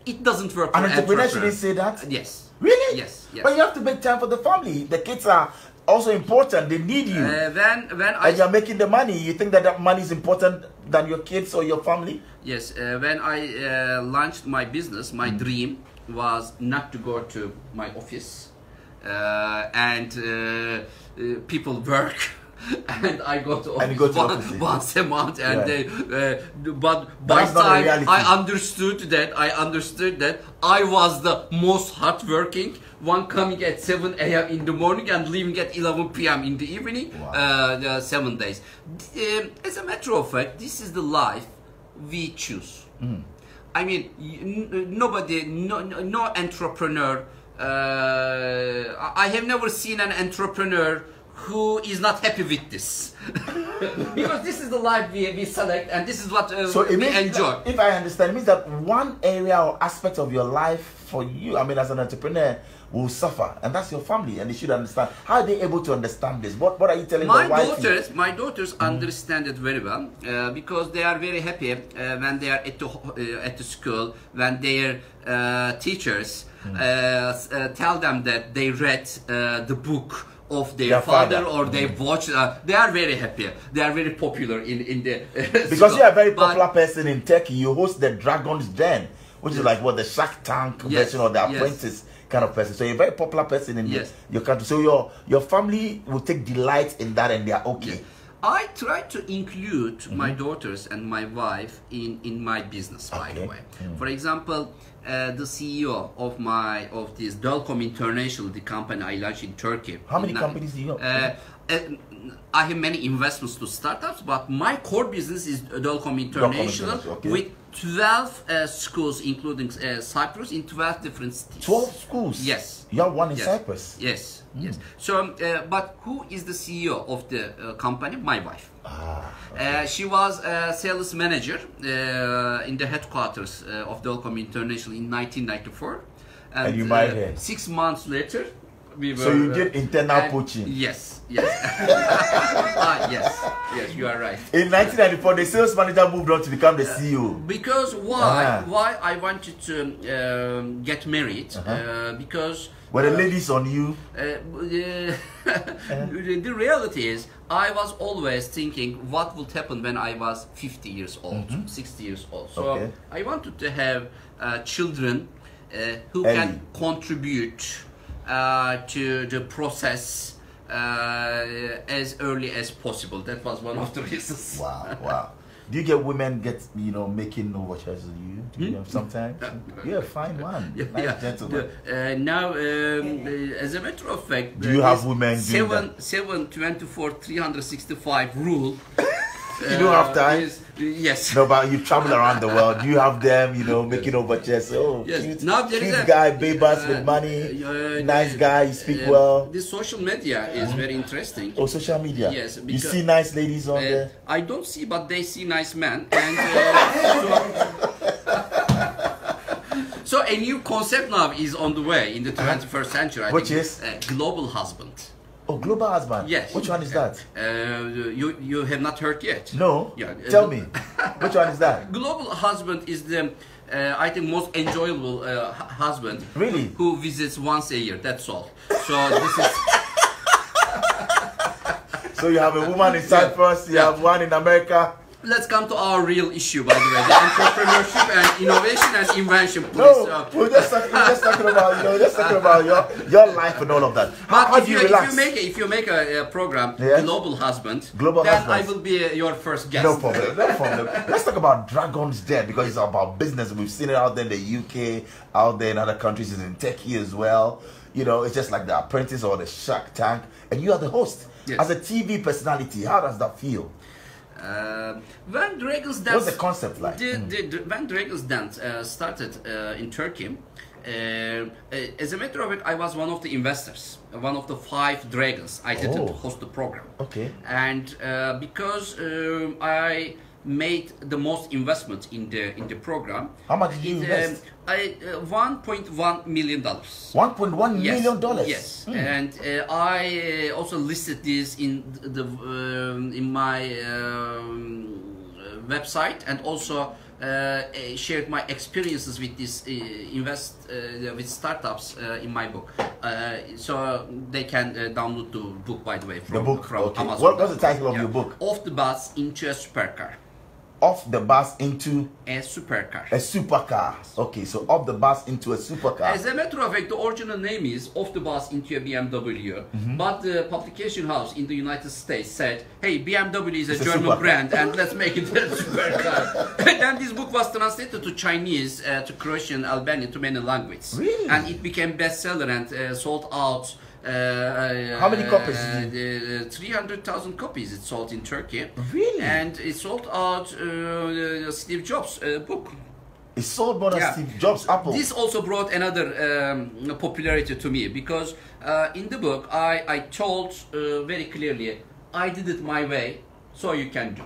It doesn't work. An entrepreneur shouldn't say that. Yes. Really? Yes. But you have to make time for the family. The kids are also important. They need you. And you're making the money. You think that money is important than your kids or your family? Yes. When I launched my business, my dream was not to go to my office. People work, and I go to office once a month, and but by the time I understood that I was the most hardworking one, coming at 7 a.m. in the morning and leaving at 11 p.m. in the evening. 7 days. As a matter of fact, this is the life we choose. I mean, no entrepreneur. I have never seen an entrepreneur who is not happy with this. Because this is the life we select, and this is what we enjoy. If I understand, it means that one area or aspect of your life for you, I mean, as an entrepreneur, will suffer, and that's your family, and they should understand. How are they able to understand this? What are you telling my daughters understand it very well, because they are very happy when they are at the school, when their teachers tell them that they read the book of their father or they watch. They are very happy. They are very popular in the because you are a very popular person in Turkey. You host the Dragon's Den, which is like what the Shark Tank version or the Apprentice kind of person. So you're a very popular person in your country. So your family will take delight in that, and they are okay. I try to include my daughters and my wife in my business, by the way. For example, the CEO of this Delcom International, the company I launched in Turkey. How many companies do you have? I have many investments to startups, but my core business is Delcom International, with 12 schools, including Cyprus, in 12 different cities. 12 schools? Yes. You have one in Cyprus? Yes, yes. So, but who is the CEO of the company? My wife. She was a sales manager in the headquarters of Delcom International in 1994. And you married her? 6 months later, we were... So you did internal poaching? Yes, yes. yes, you are right. In 1994, the sales manager moved on to become the CEO. Because why? Why I wanted to get married? Because... Were the ladies on you? The reality is, I was always thinking what would happen when I was 50 years old, 60 years old. So I wanted to have children who can contribute to the process as early as possible. That was one of the reasons. Wow, wow. Do you get women making overtures with you? Do you know, sometimes? You're a fine one. Nice gentleman. Now, as a matter of fact, do you have women doing that? 7/24/365 rule. You don't have time? Yes. No, but you travel around the world. Do you have them, making overtures? Oh, yes. Cute guy, Baybars with money, nice guy, you speak well. This social media is very interesting. Oh, social media? Yes. You see nice ladies on there? I don't see, but they see nice men. And so a new concept now is on the way in the 21st century. Which is? Global husband. Oh, global husband? Yes. Which one is that? You have not heard yet? No. Tell me. Which one is that? Global husband is the, I think, most enjoyable husband. Really? Who visits once a year, that's all. So this is... So you have a woman in Cyprus, you have one in America. Let's come to our real issue, by the way, the entrepreneurship and innovation and invention. Please. No, we're just talking about, your life and all of that. How do you relax? If you make a program, Global Husband, I will be your first guest. No problem, no problem. Let's talk about Dragon's Den, because it's about business. We've seen it out there in the UK, out there in other countries, it's in Turkey as well. It's just like The Apprentice or the Shark Tank, and you are the host. Yes. As a TV personality, how does that feel? When Dragon's Den... What's the concept like? When Dragon's Den started in Turkey, as a matter of fact, I was one of the investors, one of the 5 dragons. I didn't host the program. Okay. And because I made the most investment in the program. How much did you invest? $1.1 million. $1.1 million? Yes. And I also listed this in my website, and also shared my experiences with this with startups in my book, so they can download the book, by the way, from Amazon. What's the title of your book? Off the Bus into a Supercar. Off the bus into a supercar. A supercar. Okay, so off the bus into a supercar. As a matter of fact, the original name is Off the Bus into a BMW. But the publication house in the United States said, hey, BMW is a German brand, and let's make it a supercar. And this book was translated to Chinese, to Croatian, Albanian, to many languages. Really? And it became bestseller and sold out. How many copies? 300,000 copies it sold in Turkey. Really? And it sold out Steve Jobs' book. It sold more than Steve Jobs' Apple. This also brought another popularity to me, because in the book I told very clearly, I did it my way, so you can do.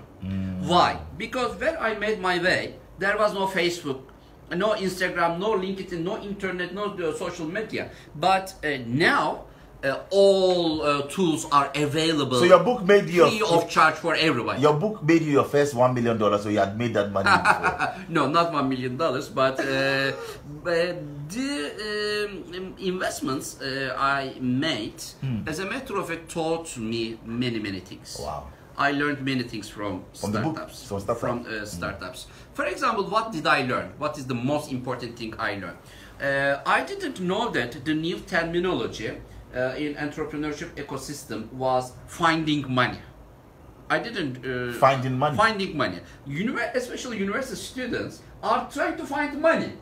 Why? Because when I made my way, there was no Facebook, no Instagram, no LinkedIn, no internet, no social media. But now all tools are available. So your book made you free of charge for everyone. Your book made you your first $1 million, so you had made that money before. No, not $1 million, but the investments I made, as a matter of fact, taught me many things. Wow. I learned many things from startups. Startups. For example, what did I learn? What is the most important thing I learned? I didn't know that the new terminology in entrepreneurship ecosystem was finding money. I didn't finding money. Finding money. Especially university students are trying to find money.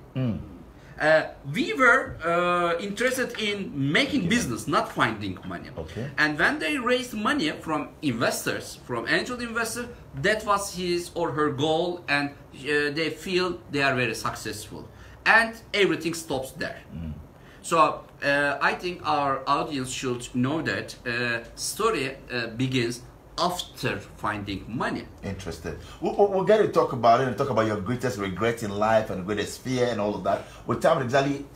We were interested in making business, not finding money. Okay. And when they raised money from investors, from angel investors, that was his or her goal, and they feel they are very successful. And everything stops there. So I think our audience should know that story begins after finding money. Interesting. We'll get to talk about it and talk about your greatest regret in life and greatest fear and all of that. With time exactly,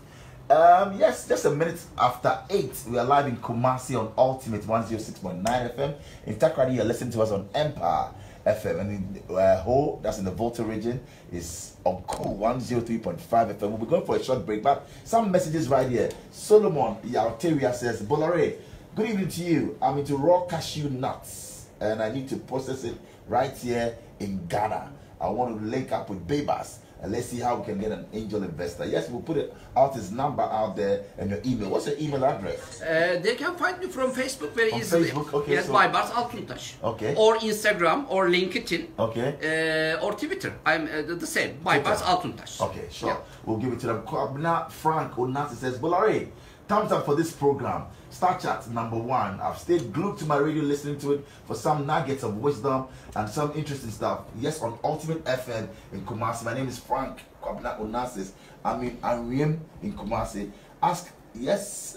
yes, just a minute after 8, we are live in Kumasi on Ultimate 106.9 FM. In Takrady, you're listening to us on Empire FM, and in Ho, that's in the Volta region, is on Cool 103.5 FM. We'll be going for a short break, but some messages right here. Solomon Yauteria says, Bolare, good evening to you. I'm into raw cashew nuts, and I need to process it right here in Ghana. I want to link up with Baybars, and let's see how we can get an angel investor. Yes, we'll put it out, his number out there, and your email. What's your email address? They can find me from Facebook very easily. Facebook, okay. Yes, Baybars Altuntaş. Okay. Or Instagram, or LinkedIn. Okay. Or Twitter. I'm the same. Baybars Altuntaş. Okay, sure. Yeah. We'll give it to them. Kwabna Frank Onasi says, Bolare, thumbs up for this program. Star Chat #1. I've stayed glued to my radio listening to it for some nuggets of wisdom and some interesting stuff. Yes, on Ultimate FM in Kumasi. My name is Frank Kwabna Onasi. I'm in Ariam in Kumasi. Ask, yes,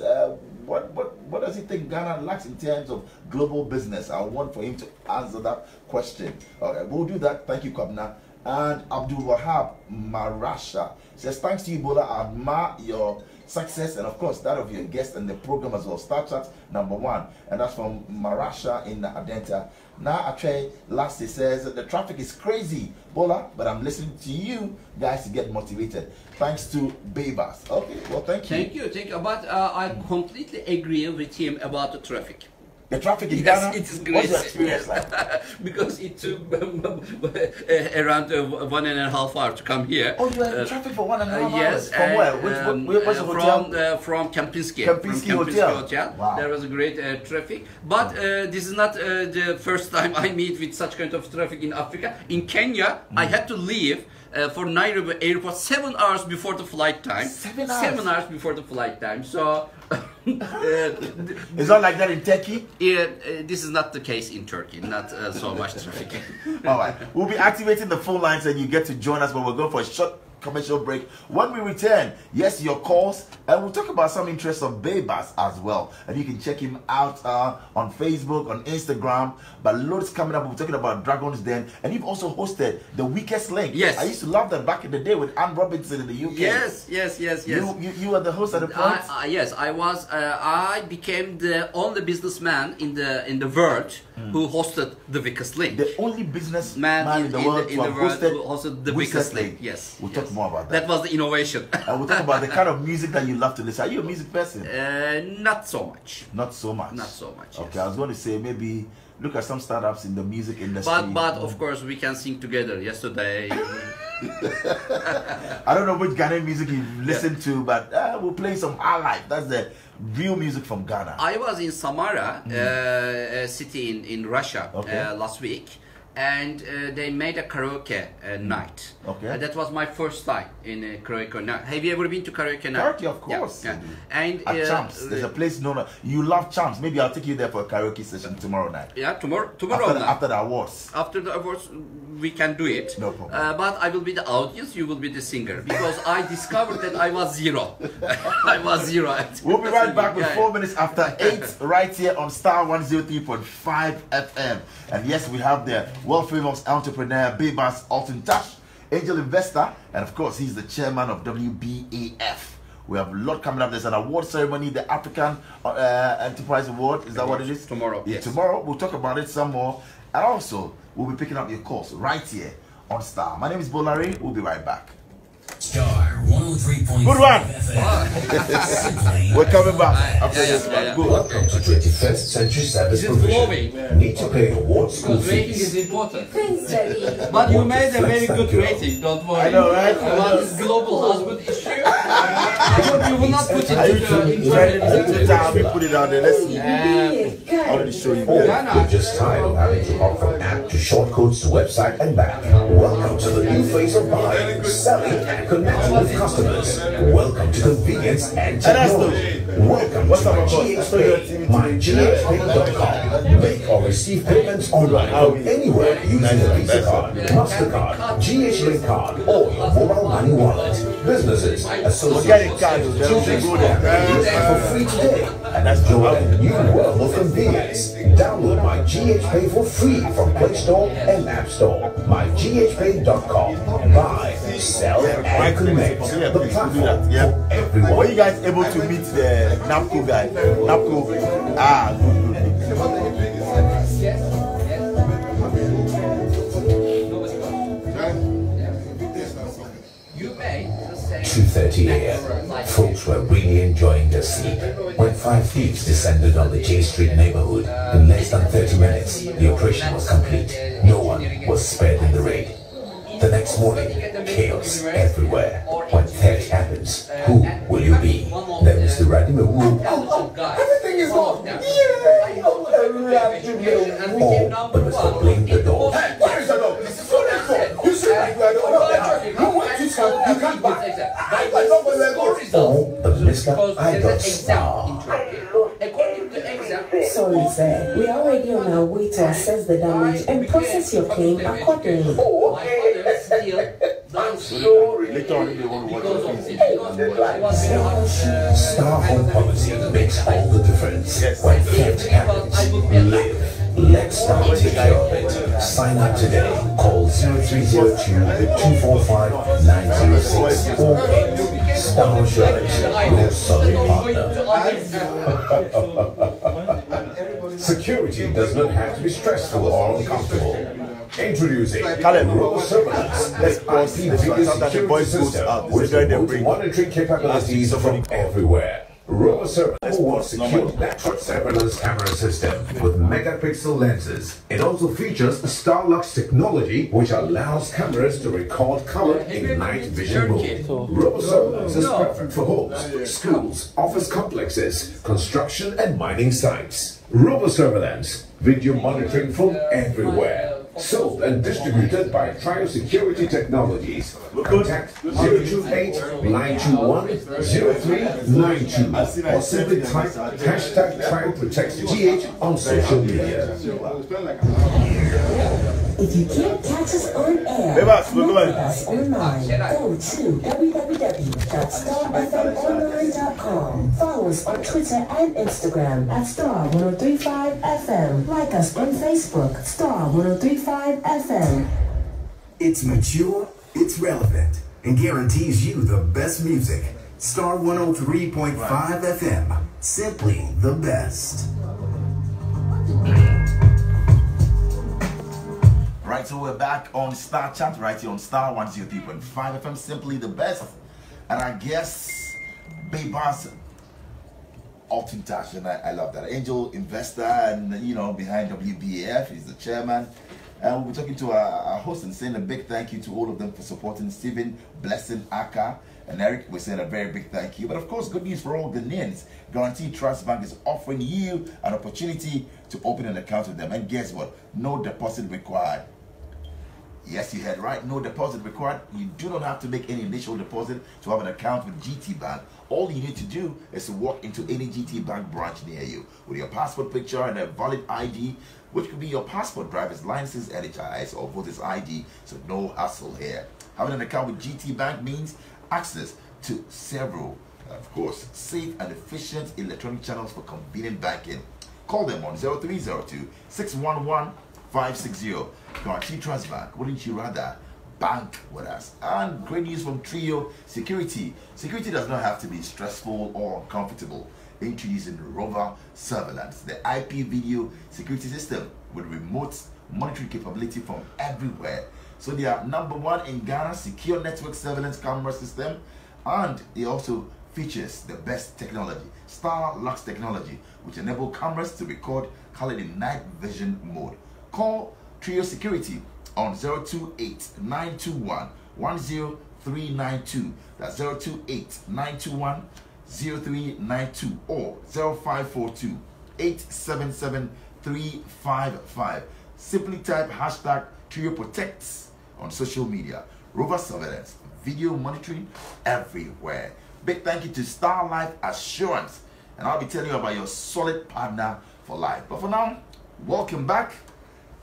what does he think Ghana lacks in terms of global business? I want for him to answer that question. Okay, we'll do that. Thank you, Kwabna. And Abdul Wahab Marasha says, thanks to you, Bola. I admire your success and of course that of your guest and the program as well. Star Chat #1, and that's from Marasha in Adenta. Now Atre lastly says the traffic is crazy, Bola, but I'm listening to you guys to get motivated. Thanks to Baybars. Okay, well thank you. Thank you. But I completely agree with him about the traffic. The traffic in Yes, Ghana? it is great. What's your experience like? Because it took around 1.5 hours to come here. Oh, you were in traffic for 1.5 yes, hours? From where? Where's the hotel? From Kempinski. Kempinski Hotel. Wow. There was a great traffic. But this is not the first time I meet with such kind of traffic in Africa. In Kenya, I had to leave for Nairobi airport 7 hours before the flight time. 7 hours? 7 hours before the flight time. So It's not like that in Turkey? This is not the case in Turkey. Not so much traffic. All right. We'll be activating the phone lines and you get to join us, but we'll go for a short commercial break. When we return, yes, your calls, and we'll talk about some interests of Baybars as well. And you can check him out on Facebook, on Instagram. But loads coming up. We're talking about Dragon's Den, and you've also hosted The Weakest Link. Yes, I used to love that back in the day with Anne Robinson in the UK. Yes. You were the host at the point. Yes, I was. I became the only businessman in the world who hosted The Weakest Link. The only businessman in the world who hosted The Weakest Link. Yes. We'll talk more about that. That was the innovation. And we'll talk about the kind of music that you love to listen. Are you a music person? Not so much. Not so much. Not so much. Okay, yes. I was going to say maybe look at some startups in the music industry. But of course we can sing together. Yesterday. I don't know which Ghanaian music you listen to, but we'll play some high life. That's the real music from Ghana. I was in Samara, a city in Russia, last week, and they made a karaoke night. Okay. That was my first time in a karaoke night. Have you ever been to karaoke night? Karaoke, of course. Yeah. And at Champs, there's a place known. You love Champs. Maybe I'll take you there for a karaoke session tomorrow night. Yeah, tomorrow night. After the awards. After the awards, we can do it. No problem. But I will be the audience, you will be the singer, because I discovered that I was zero. I was zero. We'll be right back with 4 minutes after 8 right here on Starr 103.5 FM. And yes, we have the world famous entrepreneur Baybars Altuntaş, angel investor, and of course he's the chairman of WBAF. We have a lot coming up. There's an award ceremony, the African Enterprise Award. Is that what it is? Tomorrow. Yeah, yes. Tomorrow. We'll talk about it some more. And also, we'll be picking up your calls right here on Starr. My name is Bolare. We'll be right back. Starr 103.5 Good one. FM. We're coming back after this one. Good. Welcome to 21st Century Service Provision. Need to pay award school Because rating fees. is important. But you made a very good rating, don't worry. I know, right? About this global husband issue, I hope you will not put it Are you to the trying to put it out there? Let's see. already show you. Or you're just tired of having to hop from app to shortcodes to website and back. Welcome to the new phase of buying, selling, and connecting with customers. Welcome to convenience and technology. Welcome to my GHPay, myghpay.com. Make or receive payments online from anywhere using a Visa card, MasterCard, GH card, or your mobile money wallet. Businesses, associations, institutions, for free today and enjoy a new world of convenience. Download my GHPay for free from Play Store and App Store. myghpay.com. Buy, sell, and connect. The platform for everyone. Were you guys able to meet the NAPCO guy? NAPCO. Good. 2:30 a.m. Folks were really enjoying their sleep when 5 thieves descended on the J Street neighborhood. In less than 30 minutes, the operation was complete. No one was spared in the raid. The next morning, chaos everywhere. When theft happens, who will you be? Then Mr. Radimewu. Everything is off. Or the Mr. Blame the dog. Hey, where is the dog? You see like you are the owner. You went to school, you can't buy. Or the Mr. I got Starr. Sorry, sir. We are already on our way to assess the damage and process your claim accordingly. Oh, okay. Later on, they want to watch the Starr Home Policy makes all the difference. When theft happens, live. Let Starr take care of it. Sign up today. Call 0302-245-906 or 8. Starr Insurance, your solid partner. Security does not have to be stressful or uncomfortable. Introducing Robo Surveillance, the security system with remote monitoring capabilities from everywhere. Robo Surveillance was secure network surveillance camera system with megapixel lenses. It also features Starlux technology, which allows cameras to record color in night vision mode. Robo Surveillance is perfect for homes, schools, office complexes, construction and mining sites. Robo Surveillance, video monitoring from everywhere. Sold and distributed by Trio Security Technologies. Contact 028-921-0392 or simply type #TrioProtectGH on social media. If you can't catch us on air, Baybars, we're look going. at us online. Go to www.starfmonline.com. Follow us on Twitter and Instagram at Starr1035FM. Like us on Facebook, Starr1035FM. It's mature, it's relevant, and guarantees you the best music. Starr 103.5 FM. Simply the best. Right, so we're back on Star Chat right here on Starr 103.5 FM, simply the best. And I guess Baybars, Altuntash, and I love that. Angel investor and, you know, behind WBAF, he's the chairman. And we'll be talking to our host and saying a big thank you to all of them for supporting Stephen, Blessing, Aka, and Eric. We're saying a very big thank you. But of course, good news for all Ghanaians. Guaranteed Trust Bank is offering you an opportunity to open an account with them. And guess what? No deposit required. Yes, you heard right. No deposit required. You do not have to make any initial deposit to have an account with GT Bank. All you need to do is to walk into any GT Bank branch near you with your passport picture and a valid ID, which could be your passport, driver's license, NHIS, or voter's ID. So no hassle here. Having an account with GT Bank means access to several, of course, safe and efficient electronic channels for convenient banking. Call them on 0302-611-560. Guaranteed Trust Bank. Wouldn't you rather bank with us? And great news from Trio Security. Security does not have to be stressful or uncomfortable. Introducing Rover Surveillance, the IP video security system with remote monitoring capability from everywhere. So they are #1 in Ghana secure network surveillance camera system, and it also features the best technology, Starlux technology, which enable cameras to record color in night vision mode. Call Trio Security on 028-921-10392. That's 028-921-0392 or 877-355. Simply type hashtag Trio Protects on social media. Rover surveillance, video monitoring everywhere. Big thank you to Starr Life Assurance. And I'll be telling you about your solid partner for life. But for now, welcome back.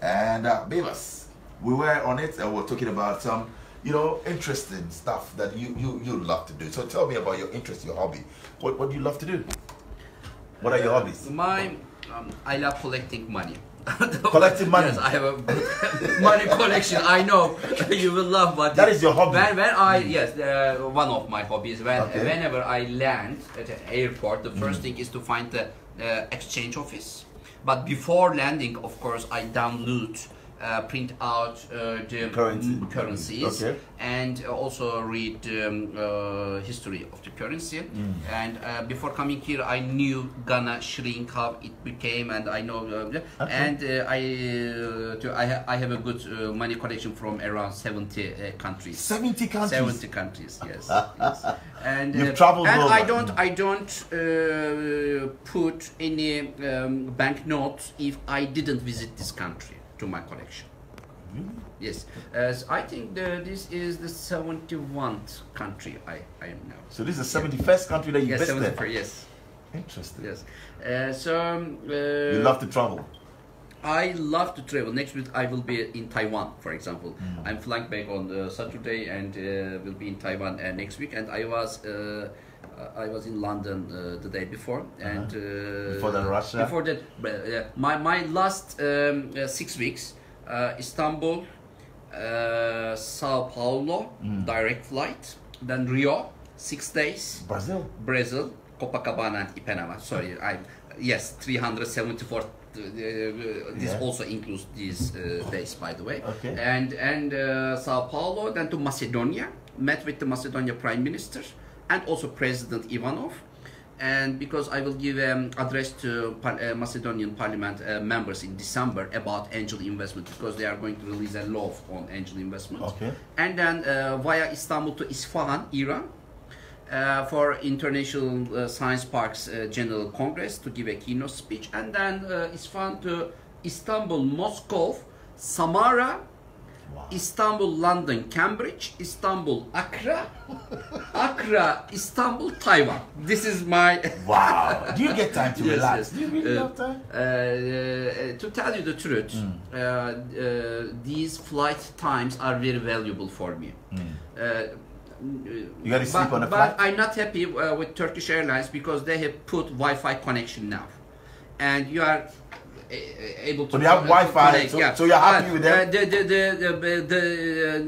And Baybars, we were on it and we're talking about some, you know, interesting stuff that you love to do. So tell me about your interest, your hobby. What do you love to do? What are your hobbies? I love collecting money. Collecting money? Yes, I have a money collection. I know you will love, but that is your hobby. One of my hobbies. Whenever I land at an airport, the first thing is to find the exchange office. But before landing, of course, I download, print out the currencies, and also read the history of the currency. And before coming here, I knew Ghana shilling, how it became, and I know. And I have a good money collection from around 70 countries. 70 countries. 70 countries. Yes. Yes. And you've traveled and over. I don't put any banknotes if I didn't visit this country to my collection. Yes, I think this is the 71st country I am now. So this is the 71st country that you yes, visited? 71st, yes. Interesting. Yes. You love to travel? I love to travel. Next week I will be in Taiwan, for example. I'm flying back on Saturday and will be in Taiwan next week. And I was in London the day before, and before that, Russia. Before that, my last 6 weeks. Istanbul, Sao Paulo, direct flight. Then Rio, 6 days. Brazil, Copacabana and Ipanema. Sorry, 374. This also includes these days, by the way. Okay. And Sao Paulo, then to Macedonia. Met with the Macedonia Prime Minister and also President Ivanov. And because I will give address to Macedonian Parliament members in December about angel investment, because they are going to release a law on angel investment. Okay. And then via Istanbul to Isfahan, Iran, for International Science Parks General Congress to give a keynote speech. And then Isfahan to Istanbul, Moscow, Samara, Istanbul, London, Cambridge, Istanbul, Accra, Accra, Istanbul, Taiwan. This is my... Wow. Do you get time to relax? Yes. Do you really have time? To tell you the truth, these flight times are very valuable for me. You got to sleep on the flight? But I'm not happy with Turkish Airlines because they have put Wi-Fi connection now. And you are able to... So they have Wi-Fi, connect, so you're happy with that?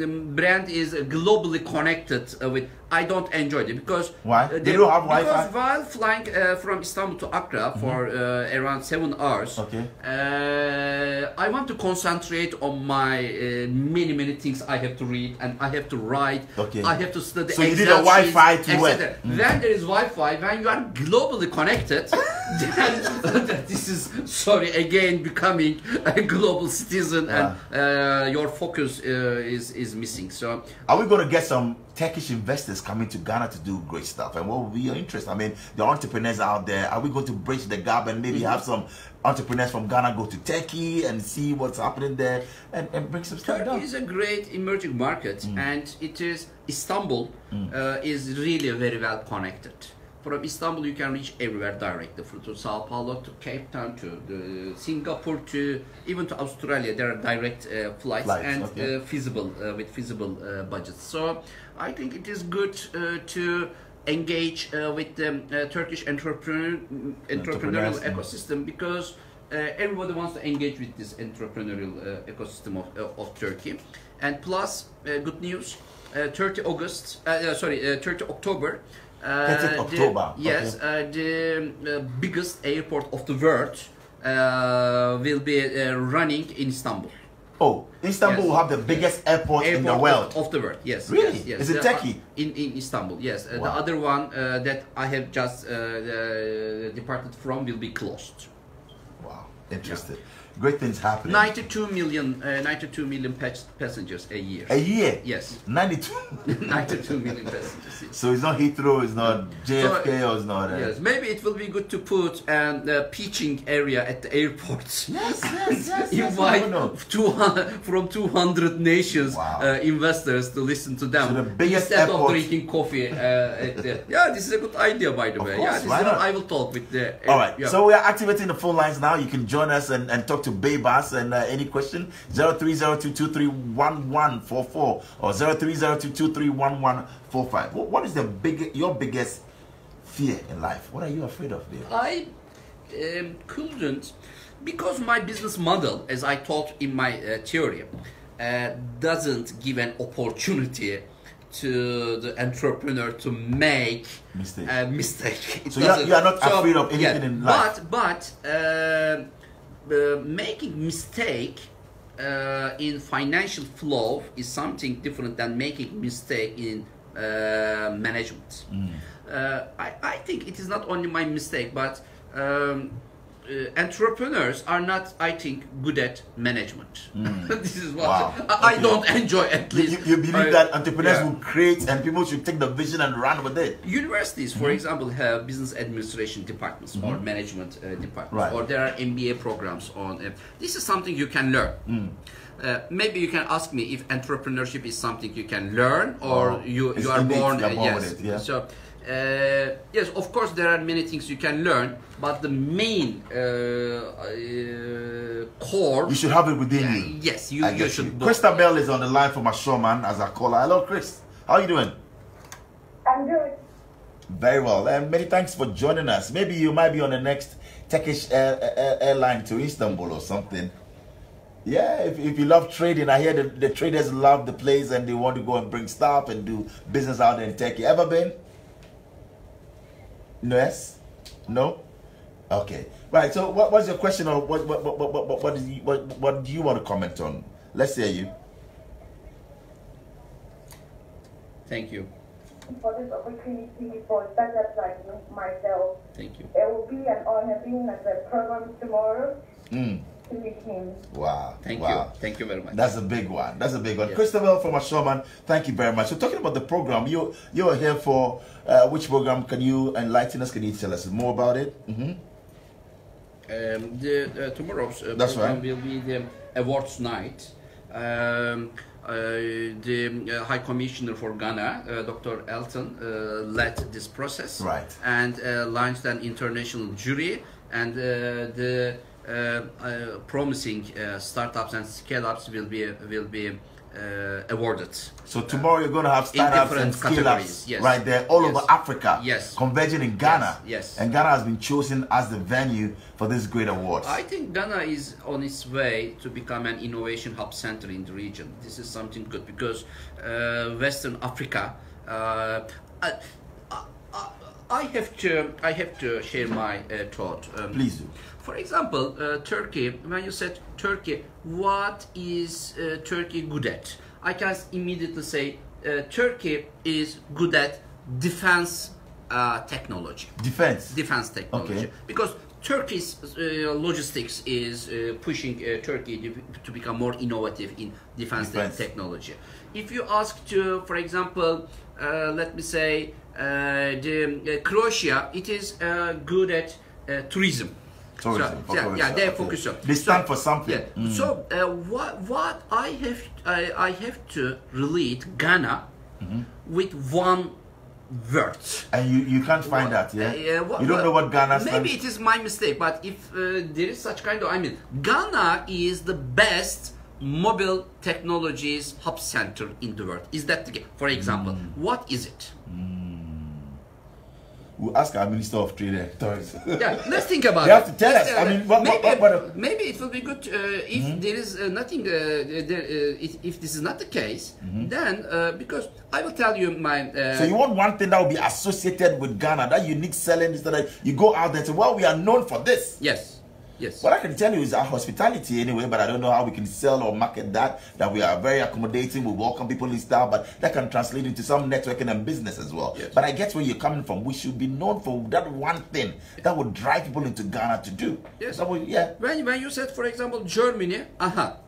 The brand is globally connected with... I don't enjoy it because... Why? They don't have Wi-Fi? Because while flying from Istanbul to Accra for around 7 hours, I want to concentrate on my many things I have to read and I have to write. I have to study. So you need a Wi-Fi to work. When there is Wi-Fi, when you are globally connected, then this is, sorry, again becoming a global citizen, and your focus is missing. So are we going to get some Turkish investors coming to Ghana to do great stuff? And what will be your interest? I mean, the entrepreneurs out there, are we going to bridge the gap and maybe have some entrepreneurs from Ghana go to Turkey and see what's happening there and bring some stuff down? Turkey is a great emerging market, and it is Istanbul is really very well connected. From Istanbul, you can reach everywhere directly, to Sao Paulo, to Cape Town, to Singapore, to even to Australia. There are direct flights and feasible with feasible budgets. So I think it is good to engage with the Turkish entrepreneurial ecosystem, because everybody wants to engage with this entrepreneurial ecosystem of Turkey. And plus, good news, 30 October. The biggest airport of the world will be running in Istanbul. Oh, Istanbul will have the biggest airport in the world. Of the world, yes. Really? Yes. Is it Turkey? In Istanbul, yes. The other one that I have just departed from will be closed. Wow, interesting. great things happening. 92 million passengers a year. A year? Yes. 92? 92 million passengers. Yes. So it's not Heathrow, it's not JFK, or it's not... Yes, maybe it will be good to put a pitching area at the airports. Yes, yes, yes. Invite 200, from 200 nations Wow. Investors to listen to them. So the biggest instead airport- of drinking coffee at the... Yeah, this is a good idea, by the way. course, Yeah, this is why what not? I will talk with the... All right, yeah. so we are activating the phone lines now. You can join us and talk to Baybars and any question, 0302231144 or 0302231145. What is your biggest fear in life? What are you afraid of, babe? I couldn't, because my business model, as I taught in my theory, doesn't give an opportunity to the entrepreneur to make a mistake. It So you doesn't- are not afraid of anything in life? But making mistake in financial flow is something different than making mistake in management. I think it is not only my mistake, but entrepreneurs are not, I think, good at management. This is what Wow. I Okay. don't enjoy, at least. You believe that entrepreneurs yeah. will create and people should take the vision and run with it? Universities, for example, have business administration departments or management departments, Right. or there are MBA programs on. This is something you can learn. Maybe you can ask me if entrepreneurship is something you can learn, or you It's are innate, born. you're born Yes. with it, yeah. So. Yes, of course there are many things you can learn, but the main core. You should have it within you. Yes, I you get should. Christabel is on the line for my showman as I call her. Hello, Chris. How are you doing? I'm good. Very well, and many thanks for joining us. Maybe you might be on the next Turkish airline to Istanbul or something. Yeah, if you love trading, I hear the traders love the place and they want to go and bring stuff and do business out there in Turkey. Ever been? No? Yes? No? Okay. Right, so what's your question, or what do you want to comment on? Let's hear you. Thank you. For this opportunity for startups like myself. Thank you. It will be an honor being at the program tomorrow to meet him. Wow. Thank wow. you. Thank you very much. That's a big one. That's a big one. Yeah. Christabel from Ashoman, thank you very much. So talking about the program, you are here for which program? Can you enlighten us? Can you tell us more about it? Tomorrow's That's program right. will be the awards night. The High Commissioner for Ghana, Dr. Elton, led this process, Right. and launched an international jury, and the promising startups and scale-ups will be awarded. So tomorrow you're going to have In startups and different scale-ups categories, yes. right there all Yes. over Africa. Yes. Converging in Ghana. Yes. And Ghana has been chosen as the venue for this great awards. I think Ghana is on its way to become an innovation hub center in the region. This is something good, because Western Africa. I have to share my thought. Please do. For example, Turkey. When you said Turkey, what is Turkey good at? I can immediately say Turkey is good at defense technology. Defense. Defense technology. Okay. Because Turkey's logistics is pushing Turkey to become more innovative in defense. Technology. If you ask to, for example, let me say, Croatia, it is good at tourism. Tourism. So, yeah, they focus on. They stand for something. Yeah. So what I have to relate Ghana with one word. And you can't find that, yeah? You don't know what Ghana stands. Maybe it is my mistake, but if there is such kind of, Ghana is the best mobile technologies hub center in the world. Is that the case? For example, what is it? We'll ask our Minister of Trade and Tourism. Yeah, let's think about You it. have to tell us. I mean, maybe it will be good if there is nothing. If this is not the case, then because I will tell you my. So you want one thing that will be associated with Ghana, that unique selling, is that you go out there and say, well, we are known for this. Yes. Yes. What I can tell you is our hospitality anyway, but I don't know how we can sell or market that we are very accommodating, we welcome people in style, but that can translate into some networking and business as well. Yes. But I get where you're coming from. We should be known for that one thing that would drive people into Ghana to do. Yes. That would, yeah. When you said, for example, Germany,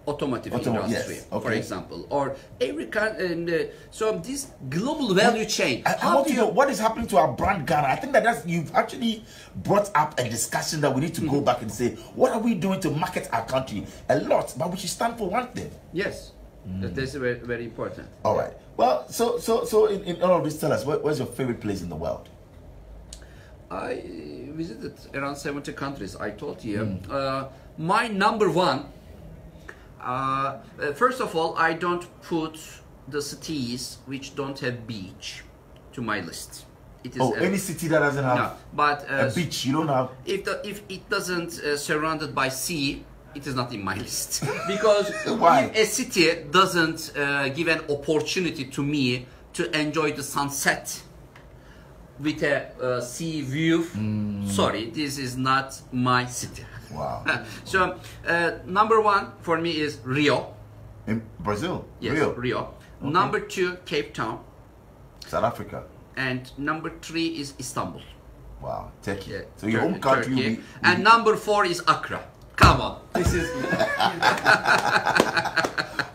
automotive industry, yes. Okay. for example, or every kind, so this global value chain. I want to know what is happening to our brand Ghana. I think that's you've actually brought up a discussion that we need to go back and say, what are we doing to market our country? A lot, but we should stand for one thing. Yes, that's very, very important. All right. Well, so in all of this, tell us, where's your favorite place in the world? I visited around 70 countries, I told you. My number one, first of all, I don't put the cities which don't have beach to my list. It is any city that doesn't have no, but, a beach, you don't have? If it doesn't surrounded by sea, it is not in my list. Because Why? if a city doesn't give an opportunity to me to enjoy the sunset with a sea view, sorry, this is not my city. Wow. So number one for me is Rio. In Brazil? Yes, Rio. Okay. Number two, Cape Town. South Africa. And number three is Istanbul. Wow, Turkey. Yeah, So your home country will be, and number four is Accra. Come on, this is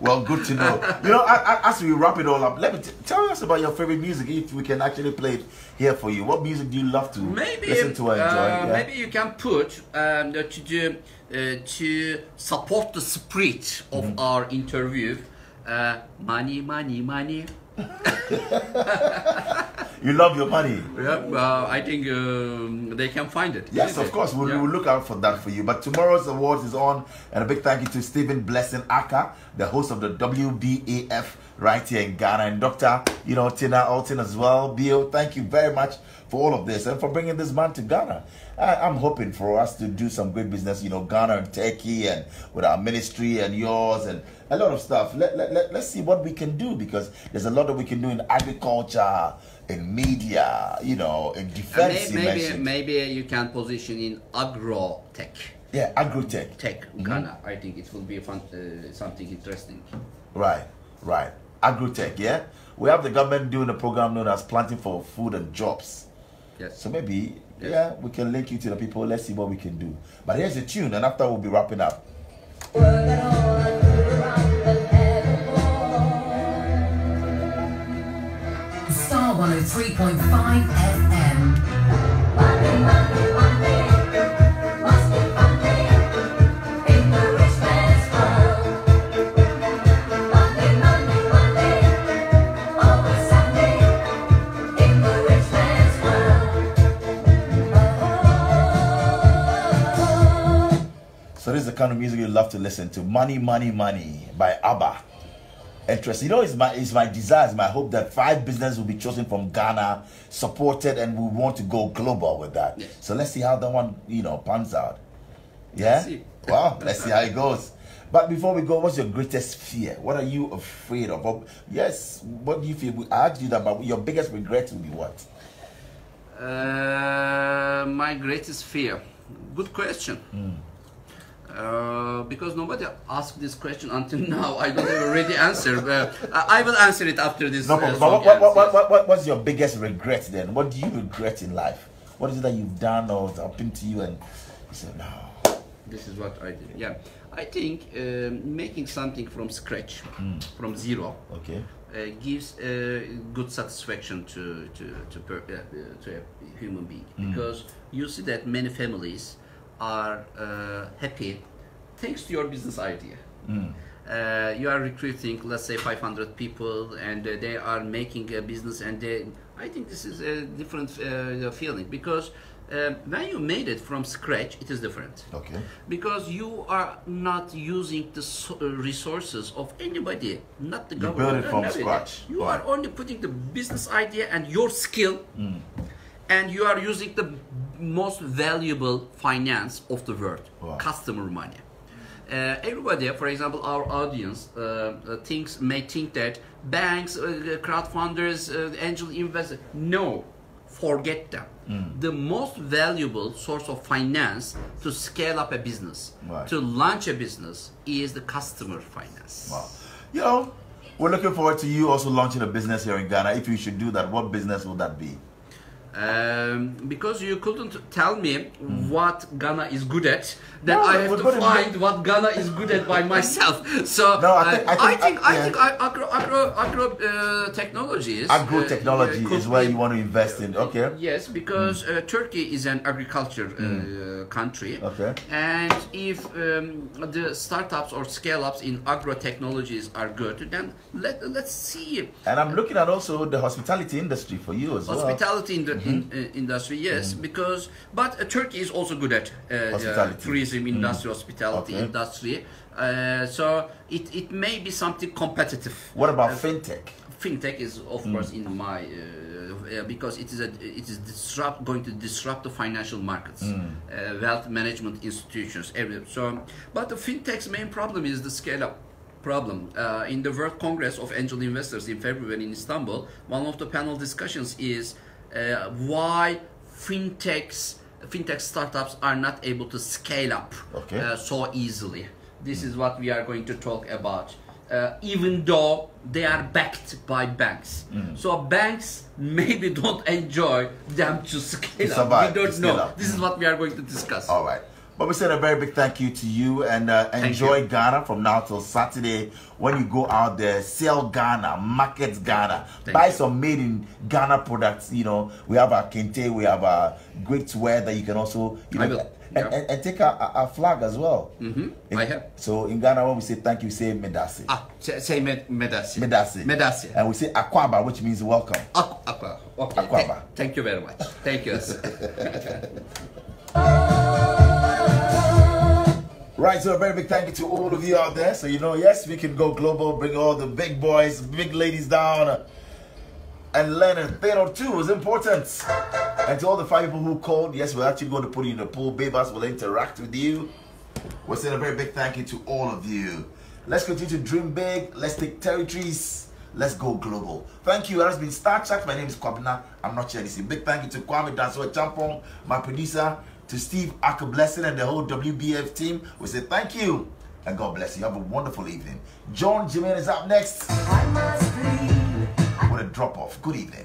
well, good to know. You know, as we wrap it all up, let me tell us about your favorite music. If we can actually play it here for you, what music do you love to listen to and enjoy? Yeah? Maybe you can put to support the spirit of our interview. Money, money, money. You love your money. Yeah, I think they can find it. Yes, of course. We'll look out for that for you. But tomorrow's awards is on, and a big thank you to Stephen Blessing Aka, the host of the WBAF right here in Ghana, and Dr. Tina Alton as well. Bio, thank you very much for all of this and for bringing this man to Ghana. I'm hoping for us to do some great business, Ghana and Turkey, and with our ministry and yours and a lot of stuff. Let's see what we can do, because there's a lot that we can do in agriculture, in media, in defense. Maybe you can position in agro tech. Yeah, agro-tech. Ghana. I think it will be fun, something interesting. Right. Agro-tech, yeah? We have the government doing a program known as Planting for Food and Jobs. Yes. So maybe, yeah, we can link you to the people. Let's see what we can do. But here's the tune, and after we'll be wrapping up. Starr 103.5 FM. So this is the kind of music you love to listen to. Money, Money, Money by ABBA. Interesting. It's my desire, it's my hope that 5 businesses will be chosen from Ghana, supported, and we want to go global with that. Yes. So let's see how that one, pans out. Yeah? Let's see. Well, let's see how it goes. But before we go, what's your greatest fear? What are you afraid of? Yes, what do you feel? I asked you that, but your biggest regret will be what? My greatest fear. Good question. Because nobody asked this question until now. I don't have a ready answer. I will answer it after this. No problem. But what's your biggest regret then? What do you regret in life? What is it that you've done or happened to you and you say, no? This is what I did. Yeah, I think making something from scratch, from zero, Okay. gives good satisfaction to a human being, because you see that many families are happy thanks to your business idea. You are recruiting, let's say, 500 people, and they are making a business, and I think this is a different feeling, because when you made it from scratch, it is different. Okay. Because you are not using the resources of anybody, not the government. build it from nobody. scratch. You Right. are only putting the business idea and your skill, and you are using the most valuable finance of the world, Wow. customer money. Everybody, for example, our audience may think that banks, crowdfunders, angel investors. No, forget them. The most valuable source of finance to scale up a business, Right. to launch a business, is the customer finance. Wow. You know, we're looking forward to you also launching a business here in Ghana. If you should do that, what business will that be? Because you couldn't tell me what Ghana is good at, then No, I have we're to gonna find what Ghana is good at by myself. So No, I think yeah. agro technologies. Agro-technology could is where be- you want to invest in. Okay. Yes, because Turkey is an agriculture country. Okay. And if the startups or scale-ups in agro technologies are good, then let's see. And I'm looking at also the hospitality industry for you as well. Hospitality industry, yes, but Turkey is also good at Hospitality. tourism industry, hospitality Okay. industry. So it may be something competitive. What about fintech? Fintech is of course in my because it is going to disrupt the financial markets, wealth management institutions. But the fintech's main problem is the scale up problem. In the World Congress of Angel Investors in February in Istanbul, one of the panel discussions is why fintech startups are not able to scale up so easily. This is what we are going to talk about. Even though they are backed by banks, so banks maybe don't enjoy them to scale up. survive, We to don't scale know. up. This is what we are going to discuss. All right. But we said a very big thank you to you, and enjoy you. Ghana from now till Saturday. When you go out there, sell Ghana, market Ghana, Thank buy you. some made in Ghana products. You know, we have our kente, we have our great wear that you can also, you I know, will. and take our flag as well. I have. So in Ghana, when we say thank you, we say medasi. Say medasi. Medasi. Medasi. And we say akwaba, which means welcome. Aqua. Okay. Aquaba. Thank you very much. Thank you. Right, so a very big thank you to all of you out there. So, you know, yes, we can go global, bring all the big boys, big ladies down, and learn a thing or two is important. And to all the 5 people who called, yes, we're actually going to put you in the pool. Baybars will interact with you. We're saying a very big thank you to all of you. Let's continue to dream big. Let's take territories. Let's go global. Thank you. That has been Star Chat. My name is Kwabena. I'm not Chelsea. Big thank you to Kwame Danso Champong, my producer, to Steve Aka Blessing and the whole WBF team. We say thank you and God bless you. Have a wonderful evening. John Jimenez is up next with a drop off. Good evening.